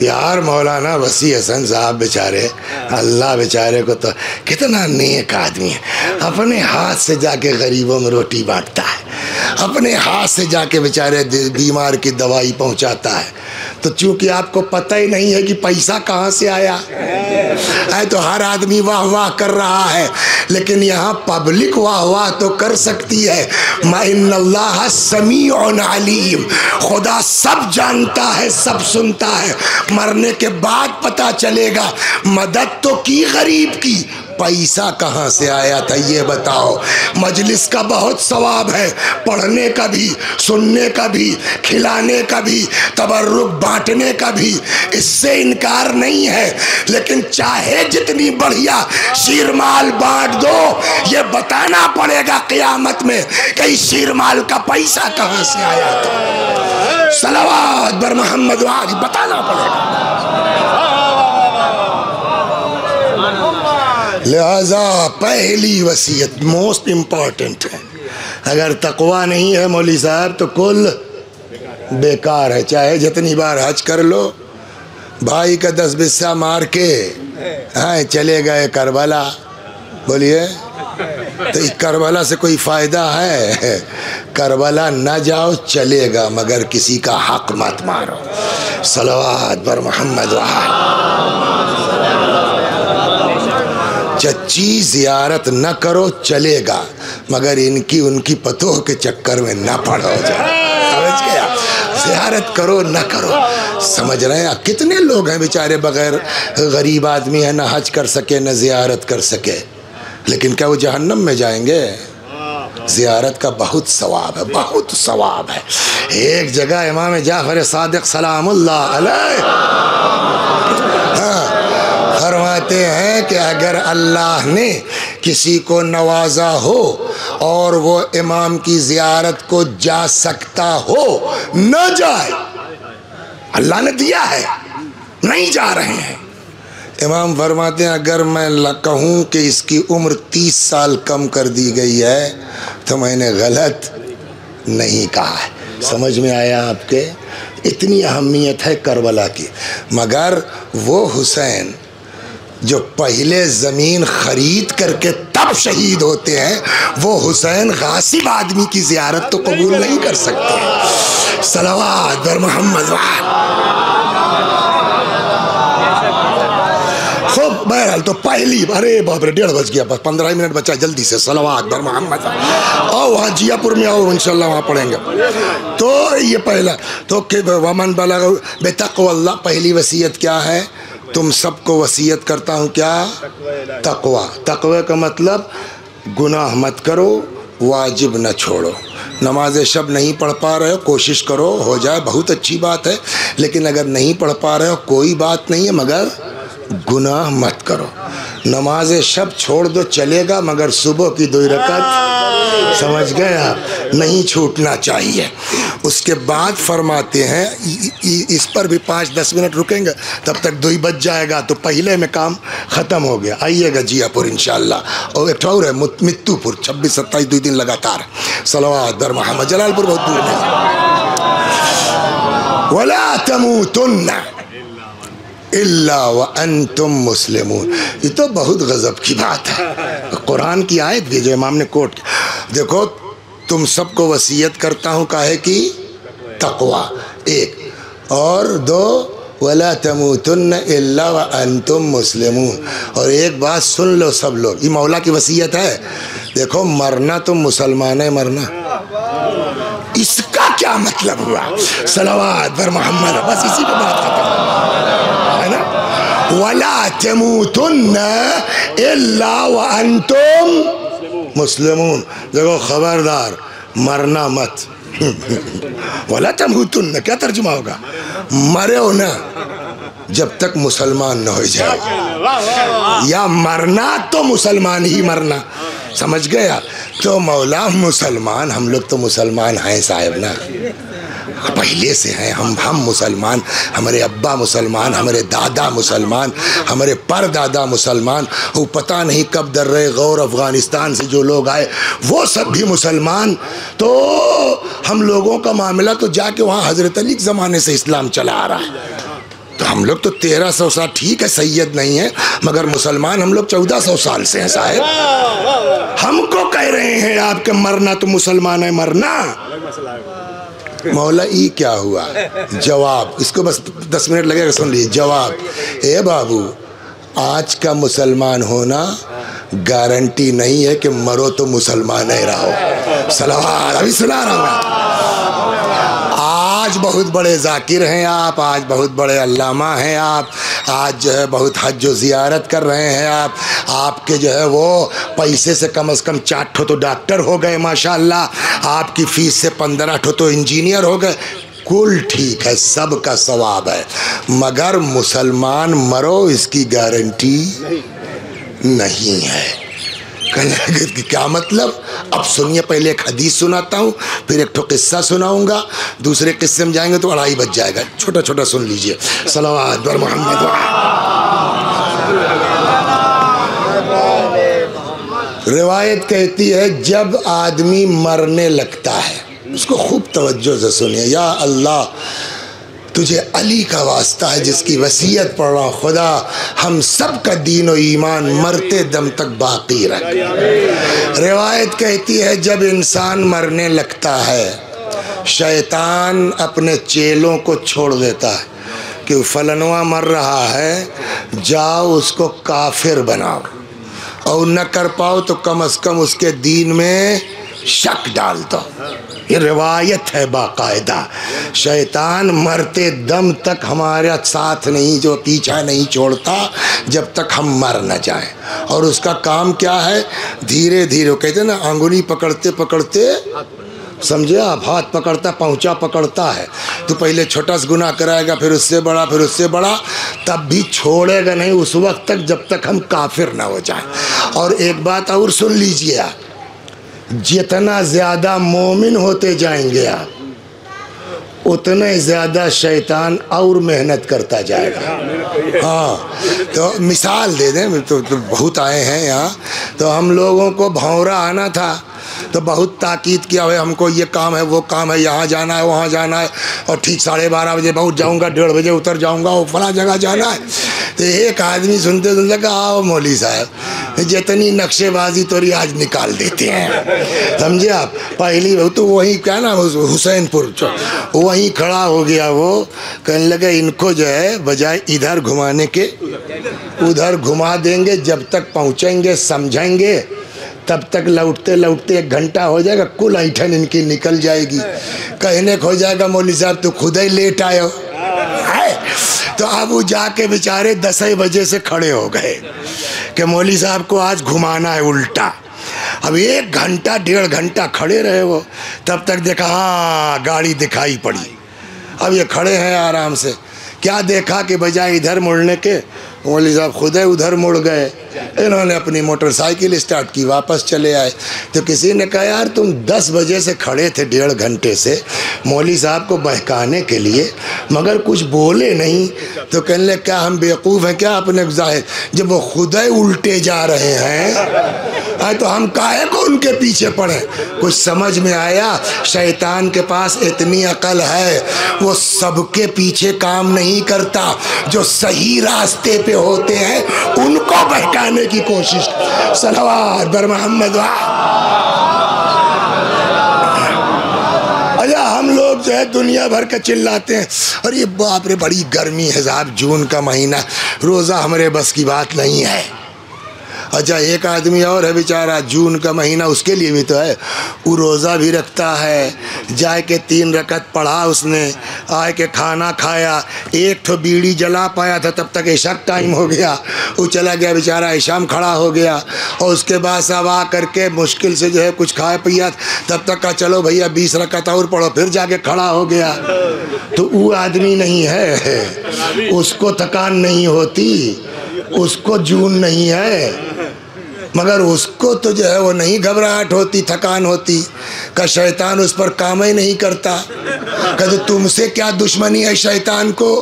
यार मौलाना वसी हसन साहब बेचारे, अल्लाह बेचारे को तो कितना नेक आदमी है, अपने हाथ से जाके गरीबों में रोटी बांटता है, अपने हाथ से जाके बेचारे बीमार की दवाई पहुंचाता है। तो चूंकि आपको पता ही नहीं है कि पैसा कहाँ से आया है, तो हर आदमी वाह वाह कर रहा है, लेकिन यहाँ पब्लिक वाह वाह तो कर सकती है। इन्नल्लाह समीउन अलीम, खुदा सब जानता है, सब सुनता है। मरने के बाद पता चलेगा मदद तो की गरीब की, पैसा कहाँ से आया था ये बताओ। मजलिस का बहुत सवाब है, पढ़ने का भी, सुनने का भी, खिलाने का भी, तबर्रुक बांटने का भी, इससे इनकार नहीं है। लेकिन चाहे जितनी बढ़िया शीरमाल बांट दो, ये बताना पड़ेगा क़यामत में कि शीरमाल का पैसा कहाँ से आया था। सलावत बर मोहम्मद वाली बताना पड़ेगा। लिहाजा पहली वसीयत मोस्ट इम्पॉर्टेंट है। अगर तकवा नहीं है मौली साहब तो कुल बेकार है। चाहे जितनी बार हज कर लो, भाई का 10 बिस्सा मार के हाँ चले गए करबला, बोलिए तो इस करबला से कोई फ़ायदा है? करबला न जाओ चलेगा, मगर किसी का हक मत मारो। सलावत बर मोहम्मद चच्ची ज़ियारत न करो चलेगा, मगर इनकी उनकी पतोह के चक्कर में न पड़ो जाए। समझ गया? ज़ियारत करो न करो, समझ रहे हैं? कितने लोग हैं बेचारे बगैर, गरीब आदमी है, ना हज कर सके न ज़ियारत कर सके, लेकिन क्या वो जहन्नम में जाएंगे? ज़ियारत का बहुत सवाब है, बहुत सवाब है। एक जगह इमाम जाफ़र सादिक़ सलामुल्लाह अलैह फरमाते हैं कि अगर अल्लाह ने किसी को नवाजा हो और वो इमाम की ज़ियारत को जा सकता हो, न जाए, अल्लाह ने दिया है, नहीं जा रहे हैं। इमाम फरमाते हैं अगर मैं कहूँ कि इसकी उम्र 30 साल कम कर दी गई है तो मैंने गलत नहीं कहा है। समझ में आया आपके? इतनी अहमियत है करबला की। मगर वो हुसैन जो पहले ज़मीन ख़रीद करके तब शहीद होते हैं, वो हुसैन गासिब आदमी की ज़ियारत तो कबूल नहीं कर सकते। सलावत बर मोहम्मद। खूब बहरहाल तो पहली, अरे बाप रे 1:30 बज गया, बस 15 मिनट बचा, जल्दी से सलावत बर मोहम्मद। आओ वहाँ जियापुर में आओ, इंशाल्लाह वहाँ पढ़ेंगे। तो ये पहला तो कि वमन बलग बेतक़वल्लाह, पहली वसीयत क्या है? तुम सबको वसीयत करता हूँ क्या? तकवा। तकवा का मतलब गुनाह मत करो, वाजिब न छोड़ो। नमाज शब नहीं पढ़ पा रहे हो, कोशिश करो हो जाए, बहुत अच्छी बात है। लेकिन अगर नहीं पढ़ पा रहे हो कोई बात नहीं है, मगर गुनाह मत करो। नमाज शब छोड़ दो चलेगा, मगर सुबह की 2 रकात, समझ गए आप, नहीं छूटना चाहिए। उसके बाद फरमाते हैं इस पर भी 5-10 मिनट रुकेंगे, तब तक 2 बज जाएगा, तो पहले में काम ख़त्म हो गया। आइएगा जियापुर इंशाल्लाह। और एक और है मित्तुपुर, 26-27 2 दिन लगातार सलवात बर मोहम्मद। जलालपुर बहुत दूर नहीं। वला तमूतुन्ना इल्ला व अंतुम मुस्लिमून। ये तो बहुत गज़ब की बात है। कुरान की आयत भी जो इमाम ने कोट की, देखो तुम सबको वसीयत करता हूँ काहे की? तकवा 1, और 2 वला तमूतुन्न इल्ला व अंतुम मुस्लिमून। और एक बात सुन लो सब लोग, ये मौला की वसीयत है। देखो मरना तो मुसलमान है मरना, इसका क्या मतलब हुआ? सलवात बर मोहम्मद, बस इसी पे बात खत्म है ना। वला तमूतुन्न इल्ला व अंतुम मुस्लिमून। देखो खबरदार मरना मत। वला तमूतुन्न क्या तर्जुमा होगा? मरे हो ना जब तक मुसलमान न हो जाए, या मरना तो मुसलमान ही मरना, समझ गया? तो मौला मुसलमान, हम लोग तो मुसलमान हैं साहब ना, पहले से हैं हम मुसलमान। हमारे अब्बा मुसलमान, हमारे दादा मुसलमान, हमारे परदादा मुसलमान। वो पता नहीं कब दर्रे गौर अफ़गानिस्तान से जो लोग आए वो सब भी मुसलमान। तो हम लोगों का मामला तो जाके वहाँ हज़रत अली के ज़माने से इस्लाम चला आ रहा है। तो हम लोग तो 1300 साल, ठीक है सैयद नहीं है, मगर मुसलमान हम लोग 1400 साल से हैं साहब। हमको कह रहे हैं आपके मरना तो मुसलमान है मरना। मौला ई क्या हुआ? जवाब, इसको बस 10 मिनट लगेगा, सुन लीजिए जवाब। ए बाबू, आज का मुसलमान होना गारंटी नहीं है कि मरो तो मुसलमान ही रहो। सलावत अभी सुना रहा हूँ। आज बहुत बड़े जाकिर हैं आप, आज बहुत बड़े अल्लामा हैं आप, आज जो है बहुत हज व ज़ियारत कर रहे हैं आप। आपके जो है वो पैसे से कम 4 ठो तो डॉक्टर हो गए माशाअल्लाह, आपकी फ़ीस से 15 ठो तो इंजीनियर हो गए। कुल ठीक है, सब का सवाब है, मगर मुसलमान मरो इसकी गारंटी नहीं है। क्या मतलब? अब सुनिए, पहले एक हदीस सुनाता हूँ, फिर एक ठो किस्सा सुनाऊंगा, दूसरे किस्से में जाएंगे तो 2:30 बज जाएगा। छोटा छोटा सुन लीजिए। सलावत बर मोहम्मद। रिवायत कहती है जब आदमी मरने लगता है, उसको खूब तवज्जो से सुनिए। या अल्लाह, तुझे अली का वास्ता है जिसकी वसीयत पढ़ रहा हूँ, खुदा हम सब का दीन और ईमान मरते दम तक बाकी रख। रिवायत कहती है जब इंसान मरने लगता है, शैतान अपने चेलों को छोड़ देता है कि फलनवा मर रहा है, जाओ उसको काफिर बनाओ, और न कर पाओ तो कम से कम उसके दीन में शक डाल दो। ये रिवायत है बाकायदा। शैतान मरते दम तक हमारा साथ नहीं, जो पीछा नहीं छोड़ता जब तक हम मर न जाएं। और उसका काम क्या है? धीरे धीरे, कहते हैं ना अंगुली पकड़ते पकड़ते, समझे आप, हाथ पकड़ता पहुँचा पकड़ता है। तो पहले छोटा सा गुनाह कराएगा, फिर उससे बड़ा, फिर उससे बड़ा, तब भी छोड़ेगा नहीं उस वक्त तक जब तक हम काफिर ना हो जाएं। और एक बात और सुन लीजिए आप, जितना ज़्यादा मोमिन होते जाएंगे आप, उतना ही ज़्यादा शैतान और मेहनत करता जाएगा। हाँ, तो मिसाल दे दें, तो बहुत आए हैं यहाँ। तो हम लोगों को भौरा आना था तो बहुत ताकीद किया हुआ, हमको ये काम है वो काम है, यहाँ जाना है वहाँ जाना है, और ठीक 12:30 बजे पहुँच जाऊँगा, 1:30 बजे उतर जाऊँगा, वो फला जगह जाना है। तो एक आदमी सुनते सुनते कहा, आओ मौली साहब, जितनी नक्शेबाजी तोरी आज निकाल देते हैं, समझे आप। पहली तो वहीं क्या ना हुसैनपुर वहीं खड़ा हो गया, वो कहने लगे इनको जो है बजाय इधर घुमाने के उधर घुमा देंगे, जब तक पहुँचेंगे समझेंगे तब तक लौटते लौटते 1 घंटा हो जाएगा, कुल ऐठन इनकी निकल जाएगी। कहने को हो जाएगा मौली साहब तो खुद ही लेट आए हो। तो अब वो जाके बेचारे 10 बजे से खड़े हो गए कि मौलवी साहब को आज घुमाना है उल्टा। अब 1 घंटा 1.5 घंटा खड़े रहे वो, तब तक देखा हाँ गाड़ी दिखाई पड़ी। अब ये खड़े हैं आराम से, क्या देखा कि बजाय इधर मुड़ने के मौलवी साहब खुद उधर मुड़ गए। इन्होंने अपनी मोटरसाइकिल स्टार्ट की, वापस चले आए। तो किसी ने कहा यार तुम 10 बजे से खड़े थे 1.5 घंटे से मौलवी साहब को बहकाने के लिए, मगर कुछ बोले नहीं। तो कहने लगे क्या हम बेवकूफ़ हैं क्या अपने जाहिर, जब वो खुद ही उल्टे जा रहे हैं तो हम काहे को उनके पीछे पड़े। कुछ समझ में आया, शैतान के पास इतनी अकल है वो सबके पीछे काम नहीं करता, जो सही रास्ते पे होते हैं उनको बहकाने की कोशिश। सलवात बर मोहम्मद। अच्छा हम लोग जो है दुनिया भर का चिल्लाते हैं, अरे बाप रे बड़ी गर्मी है साहब, जून का महीना, रोज़ा हमारे बस की बात नहीं है। अच्छा एक आदमी और है बेचारा, जून का महीना उसके लिए भी तो है, वो रोज़ा भी रखता है। जाए के 3 रकत पढ़ा उसने, आए के खाना खाया, एक तो बीड़ी जला पाया था, तब तक इशा टाइम हो गया, वो चला गया बेचारा, इशाम खड़ा हो गया। और उसके बाद सब आ करके मुश्किल से जो है कुछ खाया पिया, तब तक का चलो भैया 20 रकत और पढ़ो, फिर जाके खड़ा हो गया। तो वो आदमी नहीं है, उसको थकान नहीं होती, उसको जून नहीं है, मगर उसको तो जो है वो नहीं घबराहट होती, थकान होती। का शैतान उस पर काम ही नहीं करता। कहते तुमसे क्या दुश्मनी है शैतान को?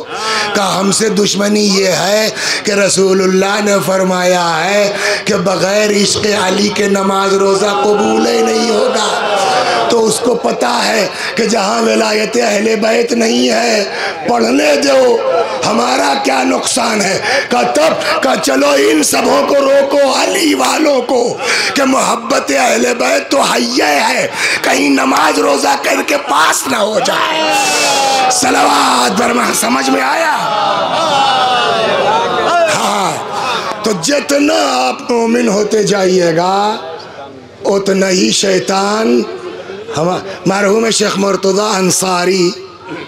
का हमसे दुश्मनी ये है कि रसूलुल्लाह ने फरमाया है कि बग़ैर इश्क़ अली के नमाज रोज़ा कबूल ही नहीं होगा। तो उसको पता है कि जहाँ विलायत अहले बैत नहीं है, पढ़ने दो, हमारा क्या नुकसान है। का तब का चलो इन सबों को रोको, अली वालों को, कि मोहब्बत अहले बैत तो हैया है, कहीं नमाज रोज़ा करके पास ना हो जाए। सलावत बरमा, समझ में आया? हाँ, तो जितना आप मोमिन होते जाइएगा उतना ही शैतान। हम मरहूम शेख मुर्तज़ा अंसारी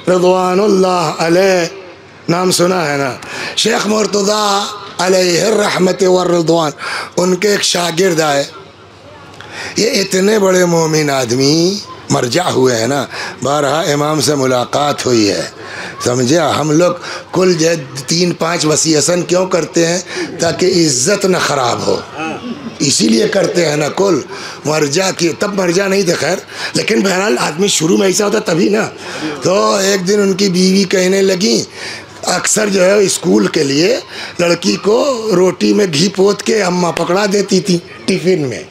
रज़वानुल्लाह अलैह, नाम सुना है ना? शेख मुर्तज़ा अलैहि रहमत व रिज़वान, उनके एक शागिर्द आए। ये इतने बड़े मोमिन आदमी मरजा हुए हैं ना, 12 इमाम से मुलाकात हुई है, समझे? हम लोग कुल जो 3-5 वसीयतन क्यों करते हैं? ताकि इज़्ज़त न ख़राब हो, इसीलिए करते हैं ना। कुल मरजा की, तब मरजा नहीं थे खैर, लेकिन बहरहाल आदमी शुरू में ऐसा होता तभी ना। तो एक दिन उनकी बीवी कहने लगी, अक्सर जो है स्कूल के लिए लड़की को रोटी में घी पोत के अम्मा पकड़ा देती थी टिफ़िन में,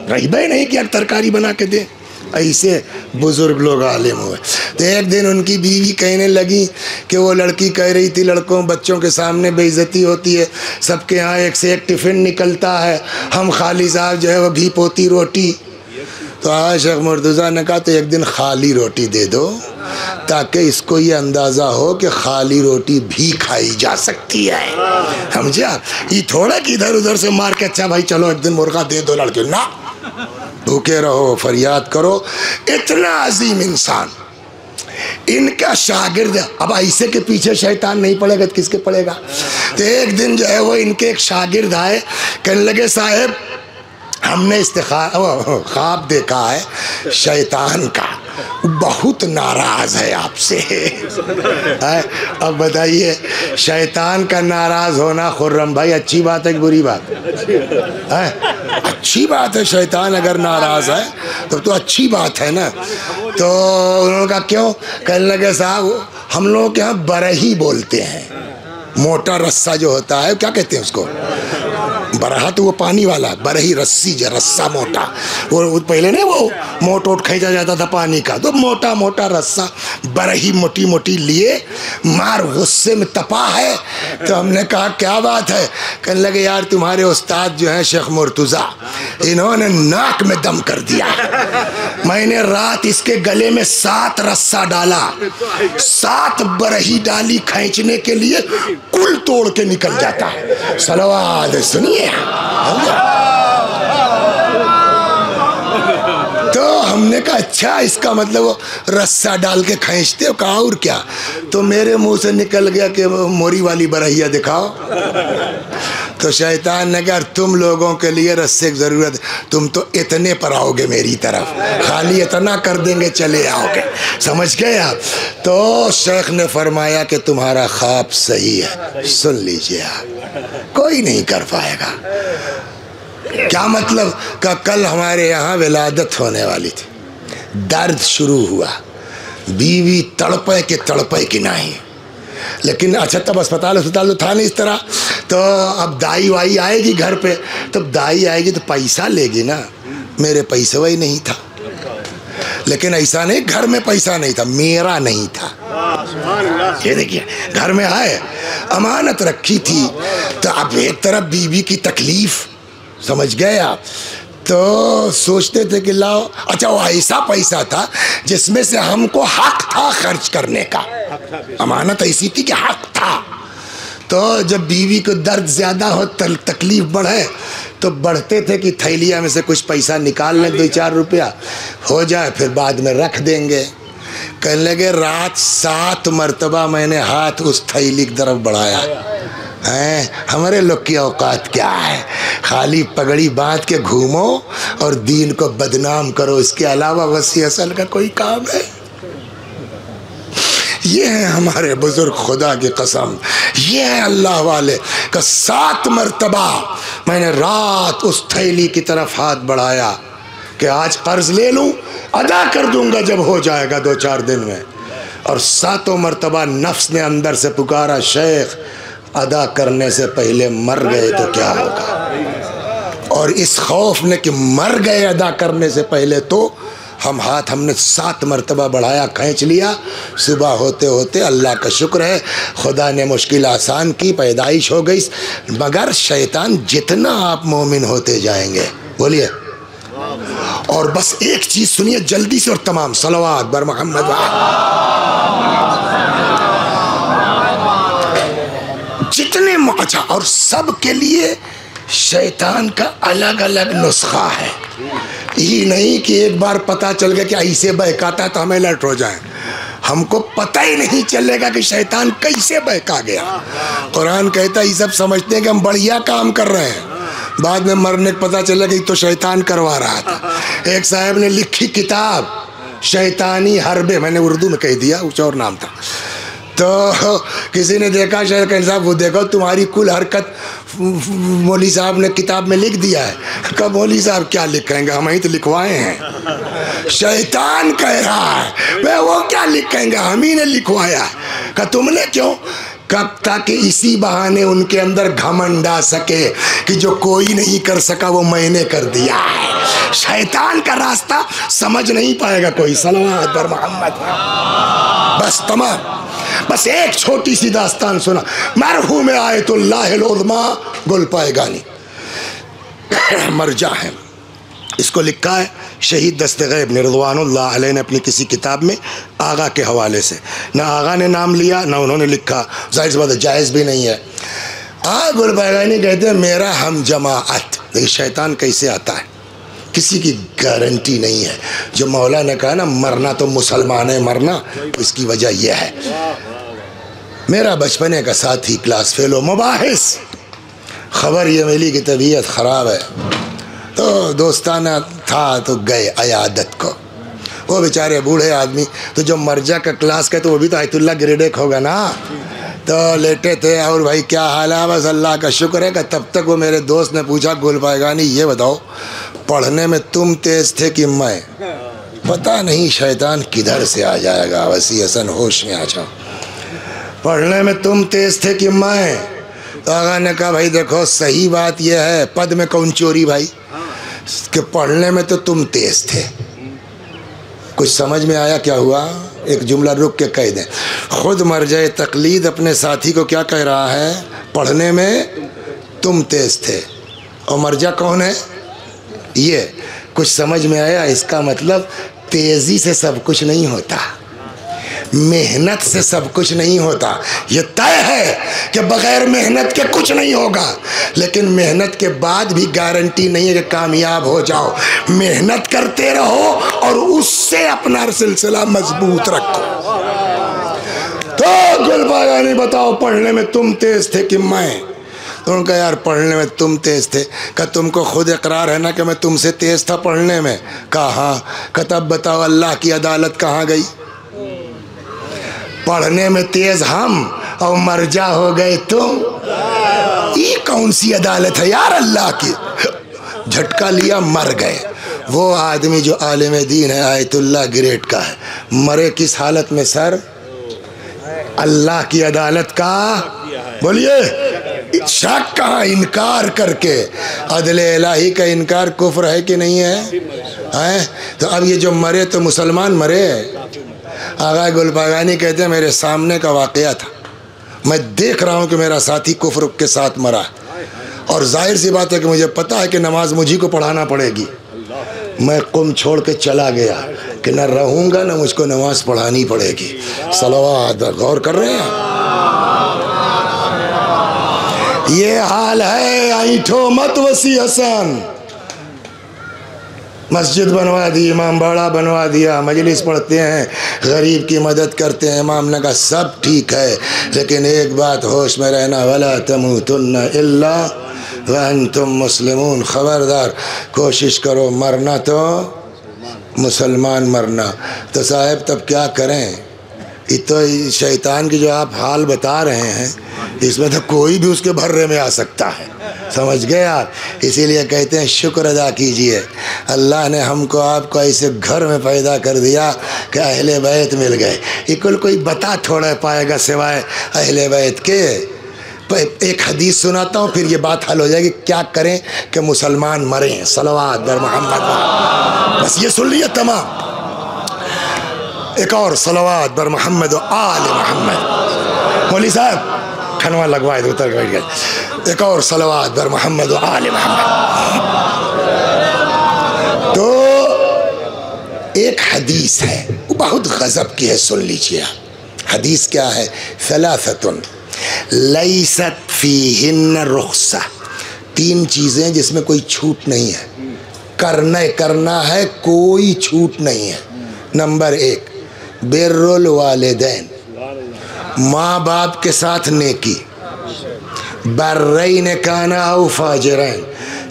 रही भाई नहीं कि तरकारी बना के दे, ऐसे बुज़ुर्ग लोग आलिम हुए। तो एक दिन उनकी बीवी कहने लगी कि वो लड़की कह रही थी लड़कों बच्चों के सामने बेइज्जती होती है, सबके यहाँ एक से एक टिफ़िन निकलता है, हम खाली साहब जो है वो घी पोती रोटी। तो आज शेख मुर्तज़ा ने कहा तो एक दिन खाली रोटी दे दो, ताकि इसको ये अंदाज़ा हो कि खाली रोटी भी खाई जा सकती है, समझे आप? ये थोड़ा कि इधर उधर से मार के अच्छा भाई चलो एक दिन मुर्गा दे दो लड़के, ना, भूखे रहो, फरियाद करो। इतना अजीम इंसान, इनका शागिर्द, अब ऐसे के पीछे शैतान नहीं पड़ेगा तो किसके पड़ेगा? तो एक दिन जो है वो इनके एक शागिर्द आए, कहने लगे साहब हमने ख्वाब देखा है शैतान का, बहुत नाराज़ है आपसे। है? अब बताइए, शैतान का नाराज़ होना खुर्रम भाई अच्छी बात है कि बुरी बात है? अच्छी बात है, शैतान अगर नाराज़ है तो अच्छी बात है ना। तो उन्होंने कहा क्यों? कहने लगे साहब हम लोग के यहाँ बरही बोलते हैं, मोटा रस्सा जो होता है क्या कहते हैं उसको? बरहा तो वो पानी वाला, बरही रस्सी जो रस्सा मोटा, वो पहले नहीं वो मोट वोट खींचा जाता था पानी का, तो मोटा मोटा रस्सा बरही मोटी मोटी लिए, मार गुस्से में तपा है। तो हमने कहा क्या बात है? कहने लगे यार तुम्हारे उस्ताद जो हैं शेख मुर्तज़ा, इन्होंने नाक में दम कर दिया, मैंने रात इसके गले में 7 रस्सा डाला, 7 बरही डाली खींचने के लिए, कुल तोड़ के निकल जाता है। सलवात सुनिए। तो हम हमने कहा अच्छा, इसका मतलब वो रस्सा डाल के खींचते हो? कहा और क्या? तो मेरे मुंह से निकल गया कि मोरी वाली बरहिया दिखाओ। तो शैतान ने कहा तुम लोगों के लिए रस्से की ज़रूरत है, तुम तो इतने पर आओगे मेरी तरफ, खाली इतना कर देंगे चले आओगे। समझ गए आप? तो शेख ने फरमाया कि तुम्हारा ख्वाब सही है, सुन लीजिए आप, कोई नहीं कर पाएगा। क्या मतलब? का कल हमारे यहाँ विलादत होने वाली थी, दर्द शुरू हुआ, बीवी तड़पे कि नहीं, लेकिन अच्छा तब अस्पताल तो था नहीं इस तरह। तो अब दाई वाई आएगी घर पे, तब दाई आएगी तो पैसा लेगी ना, मेरे पैसे वही नहीं था। लेकिन ऐसा नहीं घर में पैसा नहीं था, मेरा नहीं था। ये देखिए घर में आए, अमानत रखी थी, तो अब एक तरफ बीवी की तकलीफ, समझ गए आप? तो सोचते थे कि लाओ, अच्छा वो ऐसा पैसा था जिसमें से हमको हक था खर्च करने का, अमानत ऐसी थी कि हक था। तो जब बीवी को दर्द ज़्यादा हो, तकलीफ बढ़े, तो बढ़ते थे कि थैलिया में से कुछ पैसा निकाल लें, 2-4 रुपया हो जाए, फिर बाद में रख देंगे। कहने लगे रात 7 मरतबा मैंने हाथ उस थैली की तरफ बढ़ाया हैं। हमारे लोग की औकात क्या है? खाली पगड़ी बांध के घूमो और दीन को बदनाम करो, इसके अलावा वसी असल का कोई काम है? ये है हमारे बुजुर्ग, खुदा की कसम, ये है अल्लाह वाले का। 7 मरतबा मैंने रात उस थैली की तरफ हाथ बढ़ाया कि आज कर्ज ले लूं, अदा कर दूंगा जब हो जाएगा 2-4 दिन में। और 7 मरतबा नफ्स ने अंदर से पुकारा, शेख अदा करने से पहले मर गए तो क्या होगा? और इस खौफ ने कि मर गए अदा करने से पहले, तो हमने 7 मरतबा बढ़ाया, खींच लिया। सुबह होते होते अल्लाह का शुक्र है, खुदा ने मुश्किल आसान की, पैदाइश हो गई। मगर शैतान जितना आप मोमिन होते जाएंगे, बोलिए। और बस एक चीज़ सुनिए जल्दी से और तमाम, सलवात बर मोहम्मद। जितने अच्छा, और सब के लिए शैतान का अलग अलग नुस्खा है। ये नहीं कि एक बार पता चल गया कि ऐसे बहकाता है तो हमें अलर्ट हो जाए, हमको पता ही नहीं चलेगा कि शैतान कैसे बहका गया। कुरान कहता है ये सब समझते हैं कि हम बढ़िया काम कर रहे हैं, बाद में मरने को पता चला कि तो शैतान करवा रहा था। एक साहब ने लिखी किताब शैतानी हरबे, मैंने उर्दू में कह दिया, कुछ और नाम था। तो किसी ने देखा, शायद साहब वो देखो तुम्हारी कुल हरकत मौली साहब ने किताब में लिख दिया है। कब मौली साहब क्या लिखेंगे, हम ही तो लिखवाए हैं। शैतान कह रहा है, वे वो क्या लिखेंगे, हम ही ने लिखवाया। कहा तुमने क्यों? कब ताकि इसी बहाने उनके अंदर घमंड आ सके कि जो कोई नहीं कर सका वो मैंने कर दिया है। शैतान का रास्ता समझ नहीं पाएगा कोई। सल्लल्लाहु अलैहि मोहम्मद। बस तमाम, बस एक छोटी सी दास्तान सुना। मरहूम आयतुल्लाहिल उज़्मा गुल पाएगानी मरजा है, इसको लिखा है शहीद दस्तगैब रिज़वानुल्लाह अलैहि ने अपनी किसी किताब में आगा के हवाले से। ना आगा ने नाम लिया ना उन्होंने लिखा, जाहिर सी बात है जायज़ भी नहीं है। गुल पाएगानी कहते हैं मेरा हम जमाअत। देखिए शैतान कैसे आता है, किसी की गारंटी नहीं है। जो मौला ने कहा ना मरना तो मुसलमान है मरना, इसकी वजह यह है। मेरा बचपने का साथी क्लास फेलो मुबाहिस, खबर ये मिली कि तबीयत ख़राब है, तो दोस्ताना था तो गए अयादत को। वो बेचारे बूढ़े आदमी, तो जो मर्जा का क्लास का तो वो भी तो आयतुल्लाह ग्रेड 1 होगा ना, तो लेटे थे। और भाई क्या हाल है? बस अल्लाह का शुक्र है। कि तब तक वो मेरे दोस्त ने पूछा गुल पाएगानी ये बताओ पढ़ने में तुम तेज़ थे कि मैं? पता नहीं शैतान किधर से आ जाएगा, वसी हसन होश में आ जाओ। पढ़ने में तुम तेज़ थे कि मैं? तो आगा ने कहा भाई देखो सही बात यह है, पद में कौन चोरी भाई, कि पढ़ने में तो तुम तेज़ थे। कुछ समझ में आया क्या हुआ? एक जुमला रुक के कह दें। खुद मर्जा तकलीद अपने साथी को क्या कह रहा है? पढ़ने में तुम तेज़ थे। और मर्जा कौन है? ये कुछ समझ में आया? इसका मतलब तेज़ी से सब कुछ नहीं होता, मेहनत से सब कुछ नहीं होता। ये तय है कि बग़ैर मेहनत के कुछ नहीं होगा, लेकिन मेहनत के बाद भी गारंटी नहीं है कि कामयाब हो जाओ। मेहनत करते रहो और उससे अपना सिलसिला मजबूत रखो। तो गुलबागानी बताओ, पढ़ने में तुम तेज थे कि मैं? तो उनका यार पढ़ने में तुम तेज थे। का तुमको खुद इकरार है ना कि मैं तुमसे तेज था पढ़ने में? कहा हाँ। का तब बताओ अल्लाह की अदालत कहाँ गई? पढ़ने में तेज हम और मर्जा हो गए तुम। ये कौन सी अदालत है यार अल्लाह की? झटका लिया मर गए। वो आदमी जो आलिम दीन है, आयतुल्लाह ग्रेड का है, मरे किस हालत में सर? अल्लाह की अदालत का बोलिए शक कहाँ? इनकार करके। अदले इलाही का इनकार कुफ्र है कि नहीं है? हैं? तो अब ये जो मरे तो मुसलमान मरे। आगा गुलबागानी कहते हैं मेरे सामने का वाक़या था, मैं देख रहा हूँ कि मेरा साथी कुफ्र के साथ मरा, और जाहिर सी बात है कि मुझे पता है कि नमाज मुझी को पढ़ाना पड़ेगी। मैं कुम छोड़ के चला गया कि न रहूँगा न मुझको नमाज पढ़ानी पड़ेगी। सलावत, गौर कर रहे हैं? ये हाल है। ऐठो मत वसी हसन। मस्जिद बनवा दी, इमाम बाड़ा बनवा दिया, मजलिस पढ़ते हैं, गरीब की मदद करते हैं, इमाम ने कहा सब ठीक है, लेकिन एक बात होश में रहना, वला तमूतुन्ना इल्ला व अंतुम मुस्लिमून। खबरदार, कोशिश करो मरना तो मुसलमान मरना। तो साहब तब क्या करें? ये तो शैतान की जो आप हाल बता रहे हैं, इसमें तो कोई भी उसके भर्रे में आ सकता है। समझ गए आप? इसीलिए कहते हैं शुक्र अदा कीजिए, अल्लाह ने हमको आपको ऐसे घर में पैदा कर दिया कि अहले बैत मिल गए। ये कुल कोई बता थोड़ा पाएगा सिवाय अहले बैत के। एक हदीस सुनाता हूँ, फिर ये बात हल हो जाएगी। क्या करें कि मुसलमान मरें? सलवात बर मोहम्मद, बस ये सुन लिया तमाम। एक और सलवात बर मोहम्मद आल मोहम्मद। मौली साहब खनवा लगवाए थे, उतर बैठ गए। एक और सलवात बर मोहम्मद आल मोहम्मद। तो एक हदीस है, वो बहुत गजब की है, सुन लीजिए। हदीस क्या है? सलासतुन लैसत फीहिन्न रुख्सा। तीन चीज़ें जिसमें कोई छूट नहीं है, करना है, कोई छूट नहीं है। नंबर एक, बिर्रुल वालिदैन, माँ बाप के साथ नेकी। बर्रैन काना औ फाजिरैन,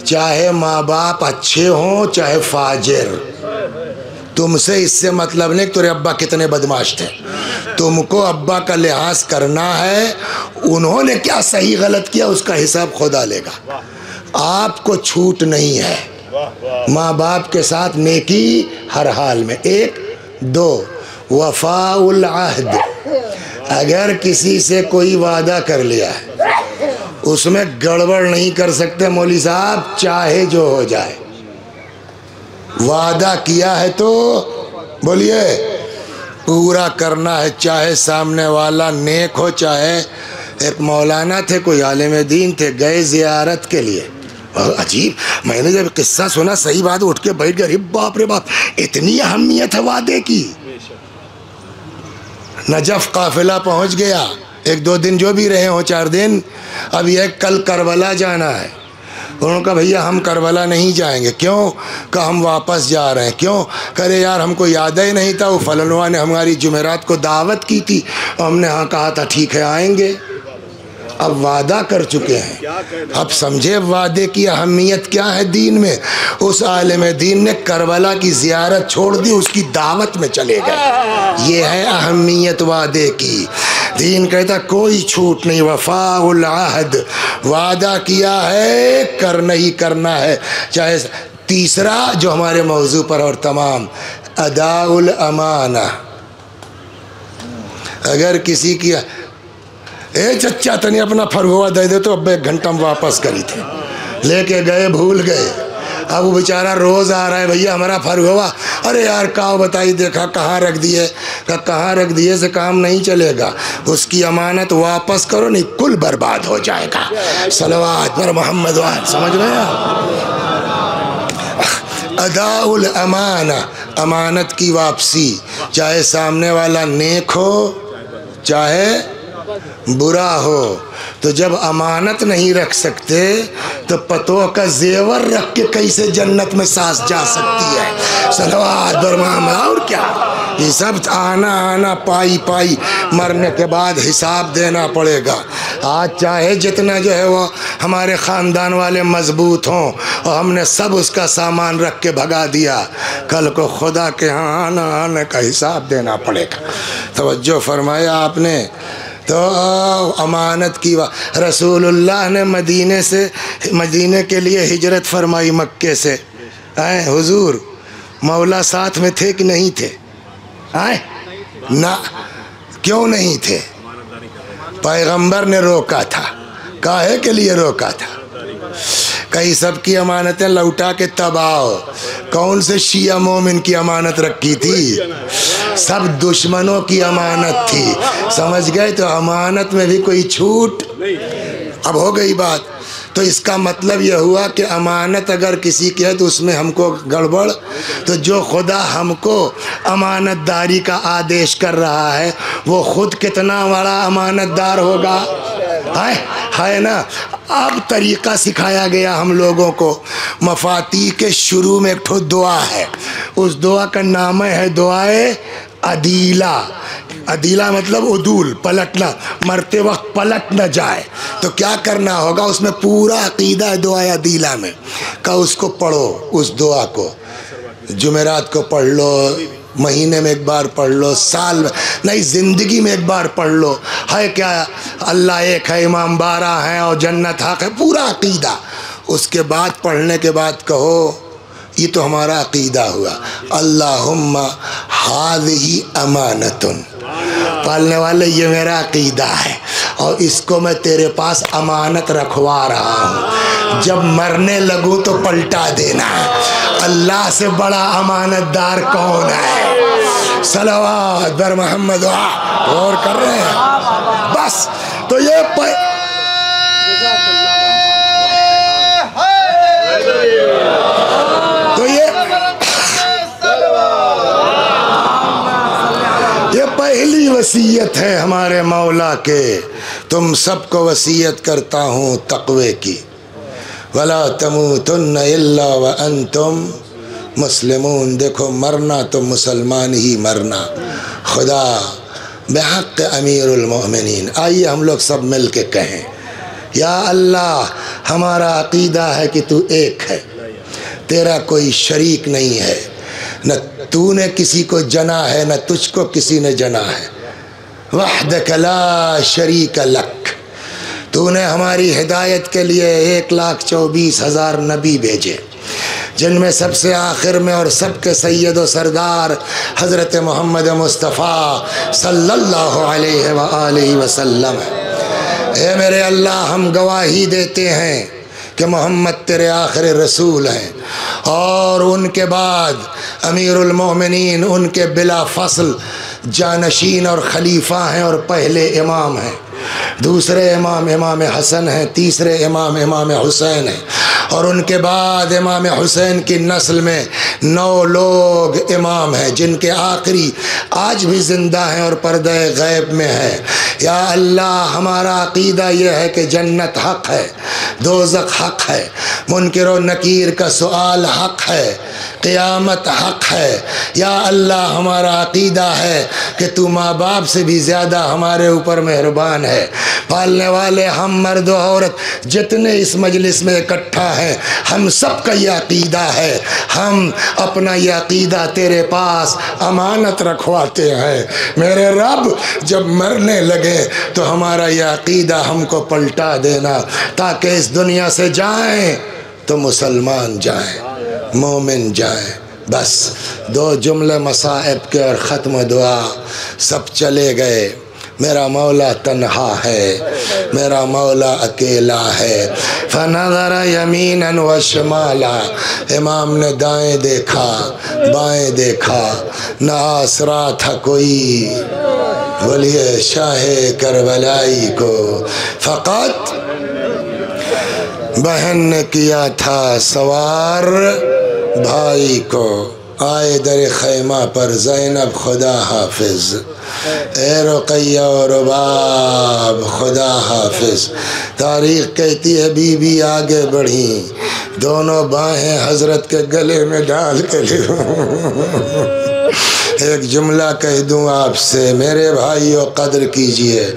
चाहे माँ बाप अच्छे हों चाहे फाजिर, तुमसे इससे मतलब नहीं तेरे अब्बा कितने बदमाश थे। तुमको अब्बा का लिहाज करना है, उन्होंने क्या सही गलत किया उसका हिसाब खुदा लेगा। आपको छूट नहीं है। माँ बाप के साथ नेकी हर हाल में। एक, दो, वफाउल अहद, अगर किसी से कोई वादा कर लिया है उसमें गड़बड़ नहीं कर सकते मौली साहब, चाहे जो हो जाए। वादा किया है तो बोलिए पूरा करना है, चाहे सामने वाला नेक हो। चाहे एक मौलाना थे, कोई आलिम दीन थे, गए ज़ियारत के लिए, और अजीब, मैंने जब किस्सा सुना सही बात उठ के बैठ गया। अरे बाप रे बाप, इतनी अहमियत है वादे की। नजफ काफिला पहुंच गया, एक दो दिन जो भी रहे हो, 4 दिन। अब यह कल करबला जाना है। उन्होंने कहा भैया हम करबला नहीं जाएंगे। क्यों? कहा हम वापस जा रहे हैं। क्यों? करे यार हमको याद ही नहीं था, वो फलनवा ने हमारी जुमेरात को दावत की थी और हमने हाँ कहा था ठीक है आएंगे। अब वादा कर चुके हैं। अब समझे वादे की अहमियत क्या है दीन में। उस आलिम दीन ने करबला की ज़ियारत छोड़ दी, उसकी दावत में चले गए। ये है अहमियत वादे की। दीन कहता कोई छूट नहीं, वफाउल अहद, वादा किया है करना ही करना है। चाहे तीसरा जो हमारे मौजू पर और तमाम, अदाउल अमाना। अगर किसी की ए चच्चा तनी अपना फरगुआ दे दे तो अब 1 घंटा में वापस करी थे, लेके गए भूल गए। अब वो बेचारा रोज़ आ रहा है भैया हमारा फरगुआ। अरे यार काओ बताई, देखा कहाँ रख दिए। कहाँ रख दिए से काम नहीं चलेगा, उसकी अमानत वापस करो नहीं कुल बर्बाद हो जाएगा। सलवात पर मोहम्मद वाल, समझ रहे हैं? अदाउल अमाना, अमानत की वापसी, चाहे सामने वाला नेक हो चाहे बुरा हो तो जब अमानत नहीं रख सकते तो पतों का जेवर रख के कैसे जन्नत में सांस जा सकती है। सलवात बरमामा। और क्या, ये सब आना आना पाई पाई मरने के बाद हिसाब देना पड़ेगा। आज चाहे जितना जो है वो हमारे ख़ानदान वाले मजबूत हों और हमने सब उसका सामान रख के भगा दिया, कल को खुदा के यहाँ आना आने का हिसाब देना पड़ेगा। तवज्जो फरमाया आपने। तो अमानत की रसूलुल्लाह ने मदीने के लिए हिजरत फरमाई मक्के से। आए हुजूर मौला साथ में थे कि नहीं थे? आए ना, क्यों नहीं थे? पैगंबर ने रोका था। काहे के लिए रोका था? कई सबकी अमानतें लौटा के तब आओ। कौन से शिया मोमिन की अमानत रखी थी? सब दुश्मनों की अमानत थी। समझ गए? तो अमानत में भी कोई छूट अब हो गई बात। तो इसका मतलब यह हुआ कि अमानत अगर किसी की है तो उसमें हमको गड़बड़, तो जो खुदा हमको अमानतदारी का आदेश कर रहा है वो खुद कितना बड़ा अमानतदार होगा। है ना। अब तरीक़ा सिखाया गया हम लोगों को। मफाती के शुरू में एक ठो दुआ है, उस दुआ का नाम है दुआए अदीला। अदीला मतलब उदूल, पलटना, मरते वक्त पलट न जाए। तो क्या करना होगा, उसमें पूरा अकीदा है दुआ अदीला में का। उसको पढ़ो, उस दुआ को जुमेरात को पढ़ लो, महीने में एक बार पढ़ लो, साल में नहीं ज़िंदगी में एक बार पढ़ लो। है क्या, अल्लाह एक है, इमाम 12 हैं और जन्नत हक है, पूरा अकीदा। उसके बाद पढ़ने के बाद कहो ये तो हमारा अकीदा हुआ, अल्लाहुम्मा हाज़िही अमानतुन। पालने वाले ये मेरा अकीदा है और इसको मैं तेरे पास अमानत रखवा रहा हूँ। जब मरने लगूँ तो पलटा देना। अल्लाह से बड़ा अमानतदार कौन है? सलवात बर मोहम्मद। और कर रहे हैं बस। तो ये पहली वसीयत है हमारे मौला के। तुम सबको वसीयत करता हूँ तक़वे की। वला तमूतुन्ना इल्ला व अंतुम मुस्लिमून। देखो मरना तो मुसलमान ही मरना। खुदा बेहक़ अमीरुल मोमिनीन। आइए हम लोग सब मिल के कहें, या अल्लाह हमारा अक़ीदा है कि तू एक है, तेरा कोई शरीक नहीं है, न तूने किसी को जना है न तुझको किसी ने जना है। वहदक ला शरीक लक। तूने हमारी हिदायत के लिए 1,24,000 नबी भेजे, जिनमें सबसे आखिर में और सबके सैयद व सरदार हज़रत मोहम्मद मुस्तफ़ा सल्लल्लाहु अलैहि वसल्लम। ए मेरे अल्लाह, हम गवाही देते हैं कि मोहम्मद तेरे आखिरी रसूल हैं और उनके बाद अमीरुल मोमिनीन उनके बिला फसल जानशीन और ख़लीफ़ा हैं और पहले इमाम हैं। दूसरे इमाम इमाम हसन हैं, तीसरे इमाम इमाम हुसैन हैं और उनके बाद इमाम हुसैन की नस्ल में 9 लोग इमाम हैं, जिनके आखिरी आज भी ज़िंदा हैं और पर्दे गैब में है। या अल्लाह, हमारा अक़ीदा यह है कि जन्नत हक़ है, दोज़ख हक़ है, मुनकिर व नकीर का सवाल हक़ है, क़यामत हक़ है। या अल्लाह, हमारा अक़ीदा है कि तू माँ बाप से भी ज़्यादा हमारे ऊपर मेहरबान है। पालने वाले हम मर्द औरत जितने इस मजलिस में इकट्ठा हैं, हम सब का यह अक़ीदा है। हम अपना यह अक़ीदा तेरे पास अमानत रखवाते हैं। मेरे रब, जब मरने लगे तो हमारा यह अक़ीदा हमको पलटा देना, ताकि इस दुनिया से जाएं तो मुसलमान जाएं, मोमिन जाएं। बस 2 जुमले मसाइब के और ख़त्म दुआ। सब चले गए। मेरा मौला तन्हा है, मेरा मौला अकेला है। फनज़रा यमीनन व शमाला। इमाम ने दाएं देखा, बाएं देखा, न आसरा था कोई। बोलिए शाहे करबलाई को फ़क़त बहन ने किया था सवार भाई को। आए दर खैमा पर ज़ैनब खुदा हाफिज़। ए रुक़ैया और रुबाब खुदा हाफिज। तारीख़ कहती है बीबी आगे बढ़ी, दोनों बाहें हज़रत के गले में डाल के ले। एक जुमला कह दूँ आपसे मेरे भाइयों, कदर कीजिए।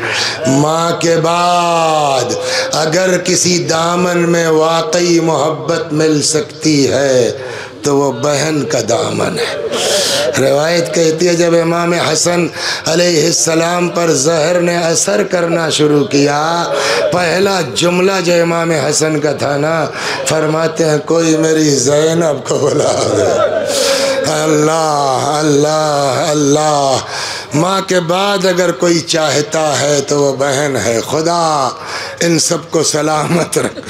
माँ के बाद अगर किसी दामन में वाकई मोहब्बत मिल सकती है तो वो बहन का दामन है। रिवायत कहती है जब इमाम हसन अलैहिस्सलाम पर ज़हर ने असर करना शुरू किया, पहला जुमला जो इमाम हसन का था ना, फरमाते हैं कोई मेरी ज़ैनब को बुला दे। अल्लाह अल्लाह अल्लाह। माँ के बाद अगर कोई चाहता है तो वो बहन है। खुदा इन सबको सलामत रख।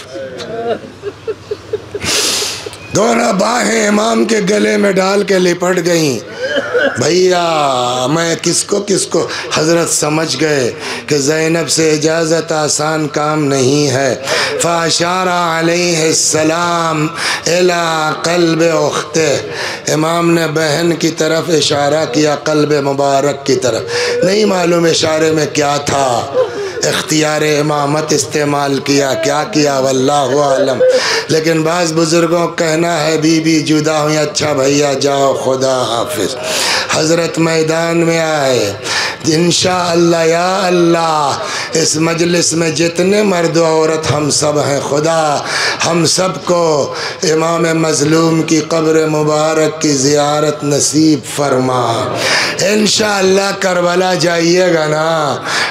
दोनों बाहें इमाम के गले में डाल के लिपट गईं। भैया मैं किसको किसको, हज़रत समझ गए कि ज़ैनब से इजाज़त आसान काम नहीं है। फ़ाशारा अलैहिस्सलाम इला क़ल्ब उख्ते, इमाम ने बहन की तरफ इशारा किया, क़ल्ब मुबारक की तरफ। नहीं मालूम इशारे में क्या था, इख्तियार इमामत इस्तेमाल किया, क्या किया वल्लाहु आलम। लेकिन बाज़ बुज़ुर्गों का कहना है बीबी जुदा हुई, अच्छा भैया जाओ खुदा हाफिज। हज़रत मैदान में आए। इंशाअल्लाह या अल्लाह इस मजलिस में जितने मर्द औरत हम सब हैं, खुदा हम सब को इमाम मज़लूम की कब्र मुबारक की ज़ियारत नसीब फरमा। इंशाअल्लाह करबला जाइएगा ना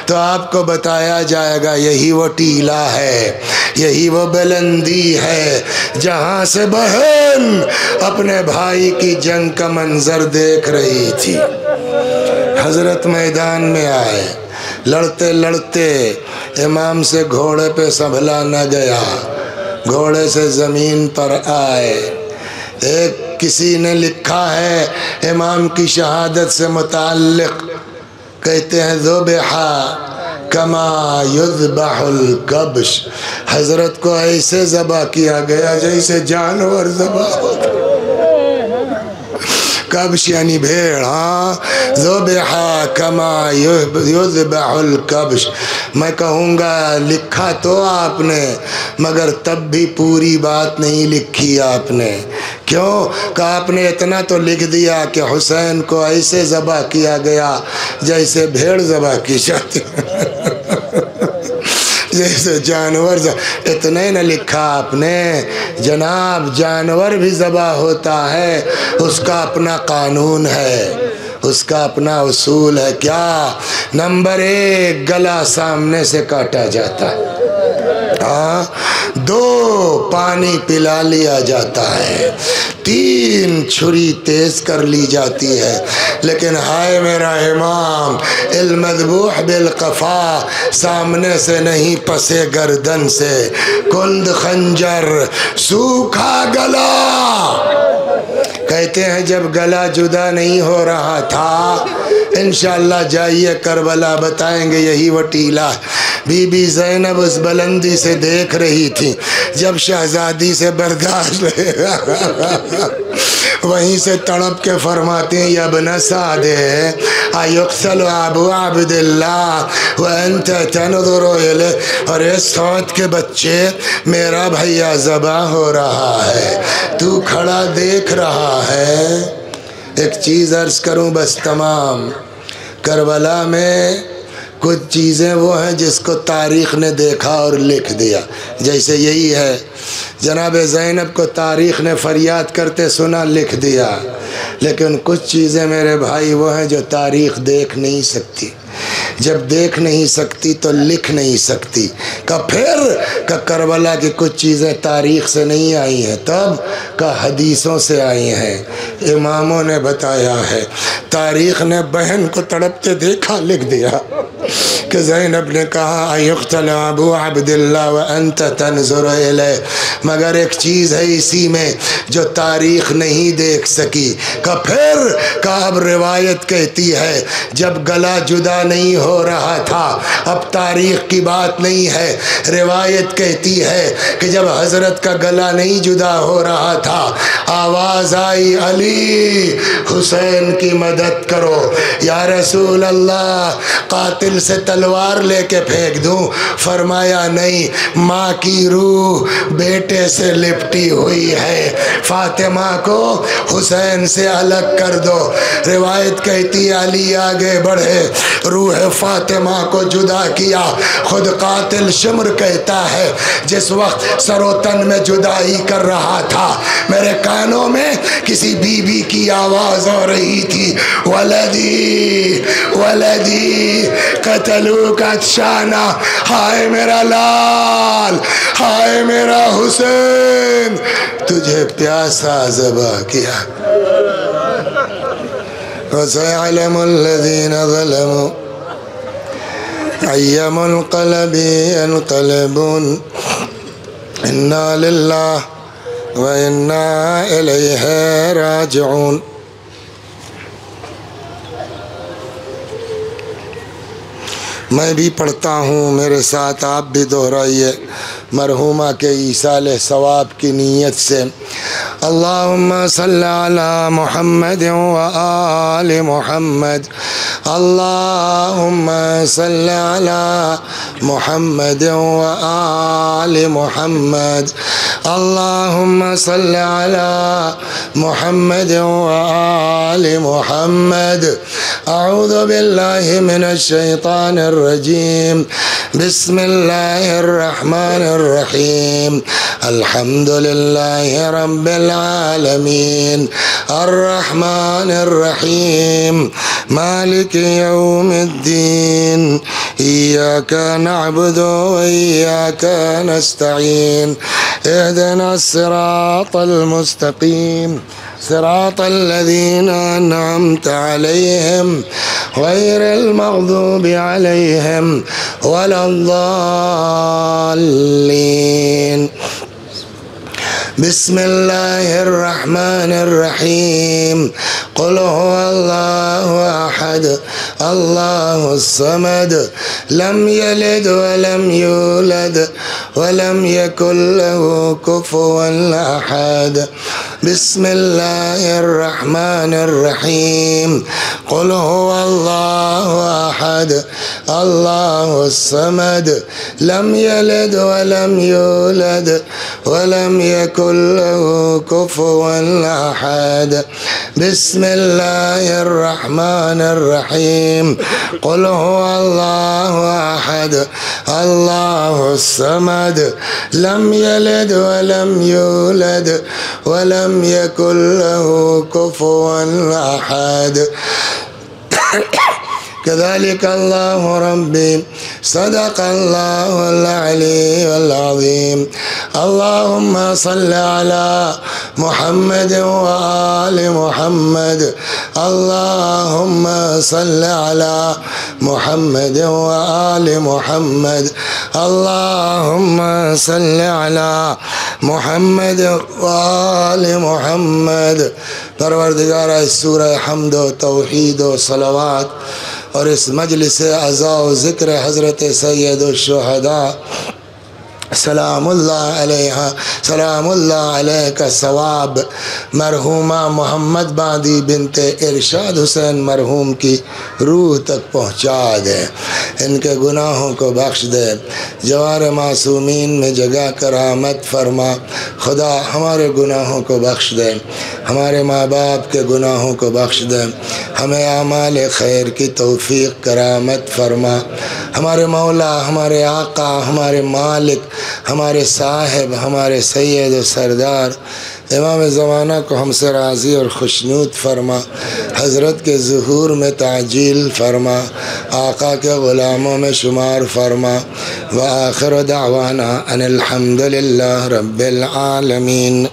तो आपको बताया जाएगा यही वो टीला है, यही वो बुलंदी है जहाँ से बहन अपने भाई की जंग का मंजर देख रही थी। हज़रत मैदान में आए, लड़ते लड़ते इमाम से घोड़े पे संभला न गया, घोड़े से ज़मीन पर आए। एक किसी ने लिखा है इमाम की शहादत से मुताल्लिक़, कहते हैं ज़ुबिहा कमा युज़बहुल कब्श, हज़रत को ऐसे ज़बह किया गया जैसे जानवर ज़बह होता। कब्श यानी भेड़, हाँ, ज़ुबिहा कमा युज़बहुल कब्श। मैं कहूँगा लिखा तो आपने मगर तब भी पूरी बात नहीं लिखी आपने। क्यों का आपने इतना तो लिख दिया कि हुसैन को ऐसे ज़बह किया गया जैसे भेड़ ज़बह की जाती जैसे जानवर। इतना ही न लिखा आपने जनाब, जानवर भी ज़बह होता है, उसका अपना कानून है, उसका अपना उसूल है। क्या? नंबर 1 गला सामने से काटा जाता है, हाँ। 2 पानी पिला लिया जाता है। 3 छुरी तेज कर ली जाती है। लेकिन हाय मेरा इमाम, इल मज़बूह बिल क़फ़ा, सामने से नहीं पसे गर्दन से, कुंद खंजर सूखा गला। कहते हैं जब गला जुदा नहीं हो रहा था, इंशाअल्लाह जाइए करबला, बताएंगे यही वो टीला है। बीबी ज़ैनब उस बुलंदी से देख रही थी, जब शहज़ादी से बर्दाश्त वहीं से तड़प के फरमाते हैं यब्न सादे अयुक्सल अबू अब्दुल्लाह व अंत तनज़ुरु इलैह, और सौद के बच्चे मेरा भैया ज़बा हो रहा है, तू खड़ा देख रहा है। एक चीज़ अर्ज़ करूं बस तमाम, करबला में कुछ चीज़ें वो हैं जिसको तारीख़ ने देखा और लिख दिया। जैसे यही है, जनाब ज़ैनब को तारीख़ ने फरियाद करते सुना, लिख दिया। लेकिन कुछ चीज़ें मेरे भाई वो हैं जो तारीख़ देख नहीं सकती। जब देख नहीं सकती तो लिख नहीं सकती। का फिर का करबला की कुछ चीज़ें तारीख़ से नहीं आई हैं, तब का हदीसों से आई हैं, इमामों ने बताया है। तारीख़ ने बहन को तड़पते देखा, लिख दिया। कि ज़ैनब ने कहा अयुक़्तल अबू अब्दिल्लाह व अंत तंज़ुर इलैह, मगर एक चीज़ है इसी में जो तारीख़ नहीं देख सकी। का अब रिवायत कहती है जब गला जुदा नहीं हो रहा था, अब तारीख़ की बात नहीं है, रिवायत कहती है कि जब हज़रत का गला नहीं जुदा हो रहा था, आवाज़ आई अली हुसैन की मदद करो। या रसूल अल्लाह, कातिल से तलवार लेके फेंक दूं? फरमाया नहीं, माँ की रूह बेटे से लिपटी हुई है, फातिमा को हुसैन से अलग कर दो। रिवायत कहती है अली आगे बढ़े, रूह फातिमा को जुदा किया। खुद कातिल शिमर कहता है जिस वक्त सरोतन में जुदाई कर रहा था, मेरे कानों में किसी बीबी की आवाज़ हो रही थी, वलदी वलदी कतलू का शाना, हाय मेरा लाल, हाय मेरा हुसैन, तुझे प्यासा ज़बा किया। वसयअलमुल्लज़ीन ज़लमू अय्युल क़लबि यन्क़लिबून, इन्ना लिल्लाहि व इन्ना इलैहि राजिऊन। मैं भी पढ़ता हूँ, मेरे साथ आप भी दोहराइए मरहुमा के ईसाल सवाब की नीयत से। अल्लाहुम्मा सल्ली अला मुहम्मद व आलि मुहम्मद, अल्लाहुम्मा सल्ली अला मुहम्मद व आलि मुहम्मद, अल्लाहुम्मा सल्ली अला मुहम्मद व आलि मुहम्मद। अऊज़ु बिल्लाहि मिनश शैतानिर रजीम, बिस्मिल्लाहिर रहमानिर रहीम, अल्हम्दुलिल्लाहि रब्बिल आलमीन, अर्रहमानिर रहीम, मालिकि यौमिद्दीन, इय्याका नअबुदु व इय्याका नस्तईन, इहदिनस सिरातल मुस्तकीम, सिरातल लज़ीना अन्अमता अलैहिम गैरिल मग़दूबि अलैहिम वलद्दाल्लीन। बिस्मिल्लाहिर रहमानिर रहीम, क़ुल हुवल्लाहु अहद, अल्लाहुस समद, लम यलिद व लम यूलद व लम यकुल लहू कुफुवन अहद। बिस्मिल्लाहिर रहमानिर रहीम, क़ुल हुवल्लाहु अहद, अल्लाहुस समद, लम यलिद व लम यूलद व लम यकुल लहू कुफुवन अहद। बिस्मिल्लाहिर रहमानिर रहीम, क़ुल हुवल्लाहु अहद, अल्लाहुस समद, लम यलिद व लम यूलद व लम यकुल लहू कुफुवन अहद। कज़ालिक अल्लाहु रब्बी सदक़ल्लाहुल अलीयुल अज़ीम। अल्लाहुम्मा सल्लि अला मुहम्मद व आलि मुहम्मद, अल्लाहुम्मा सल्लि अला मुहम्मद व आलि मुहम्मद, अल्लाहुम्मा सल्लि अला मुहम्मद व आलि मुहम्मद। परवरदिगार सूरह हम्द व तौहीद व सलावत और इस मजलिस अज़ा व ज़िक्र हज़रत सैयद शुहदा सलामुल्लाह अलैहा सलामुल्लाह अलैका सवाब मरहूमा मोहम्मद बादी बिनते इरशाद हुसैन मरहूम की रूह तक पहुँचा दे, इनके गुनाहों को बख्श दे, जवार मासूमीन में जगह करामत फरमा। खुदा हमारे गुनाहों को बख्श दे, हमारे माँ बाप के गुनाहों को बख्श दे, हमें आमाल खैर की तौफीक करामत फरमा। हमारे मौला, हमारे आका, हमारे मालिक, हमारे साहिब, हमारे सैयद और सरदार इमाम ज़माना को हमसे राज़ी और खुशनूद फरमा। हज़रत के ज़ुहूर में ताजील फरमा, आका के ग़ुलामों में शुमार फरमा। व आखिर दावाना अनिल हम्दुलिल्लाह रब्बिल आलमीन।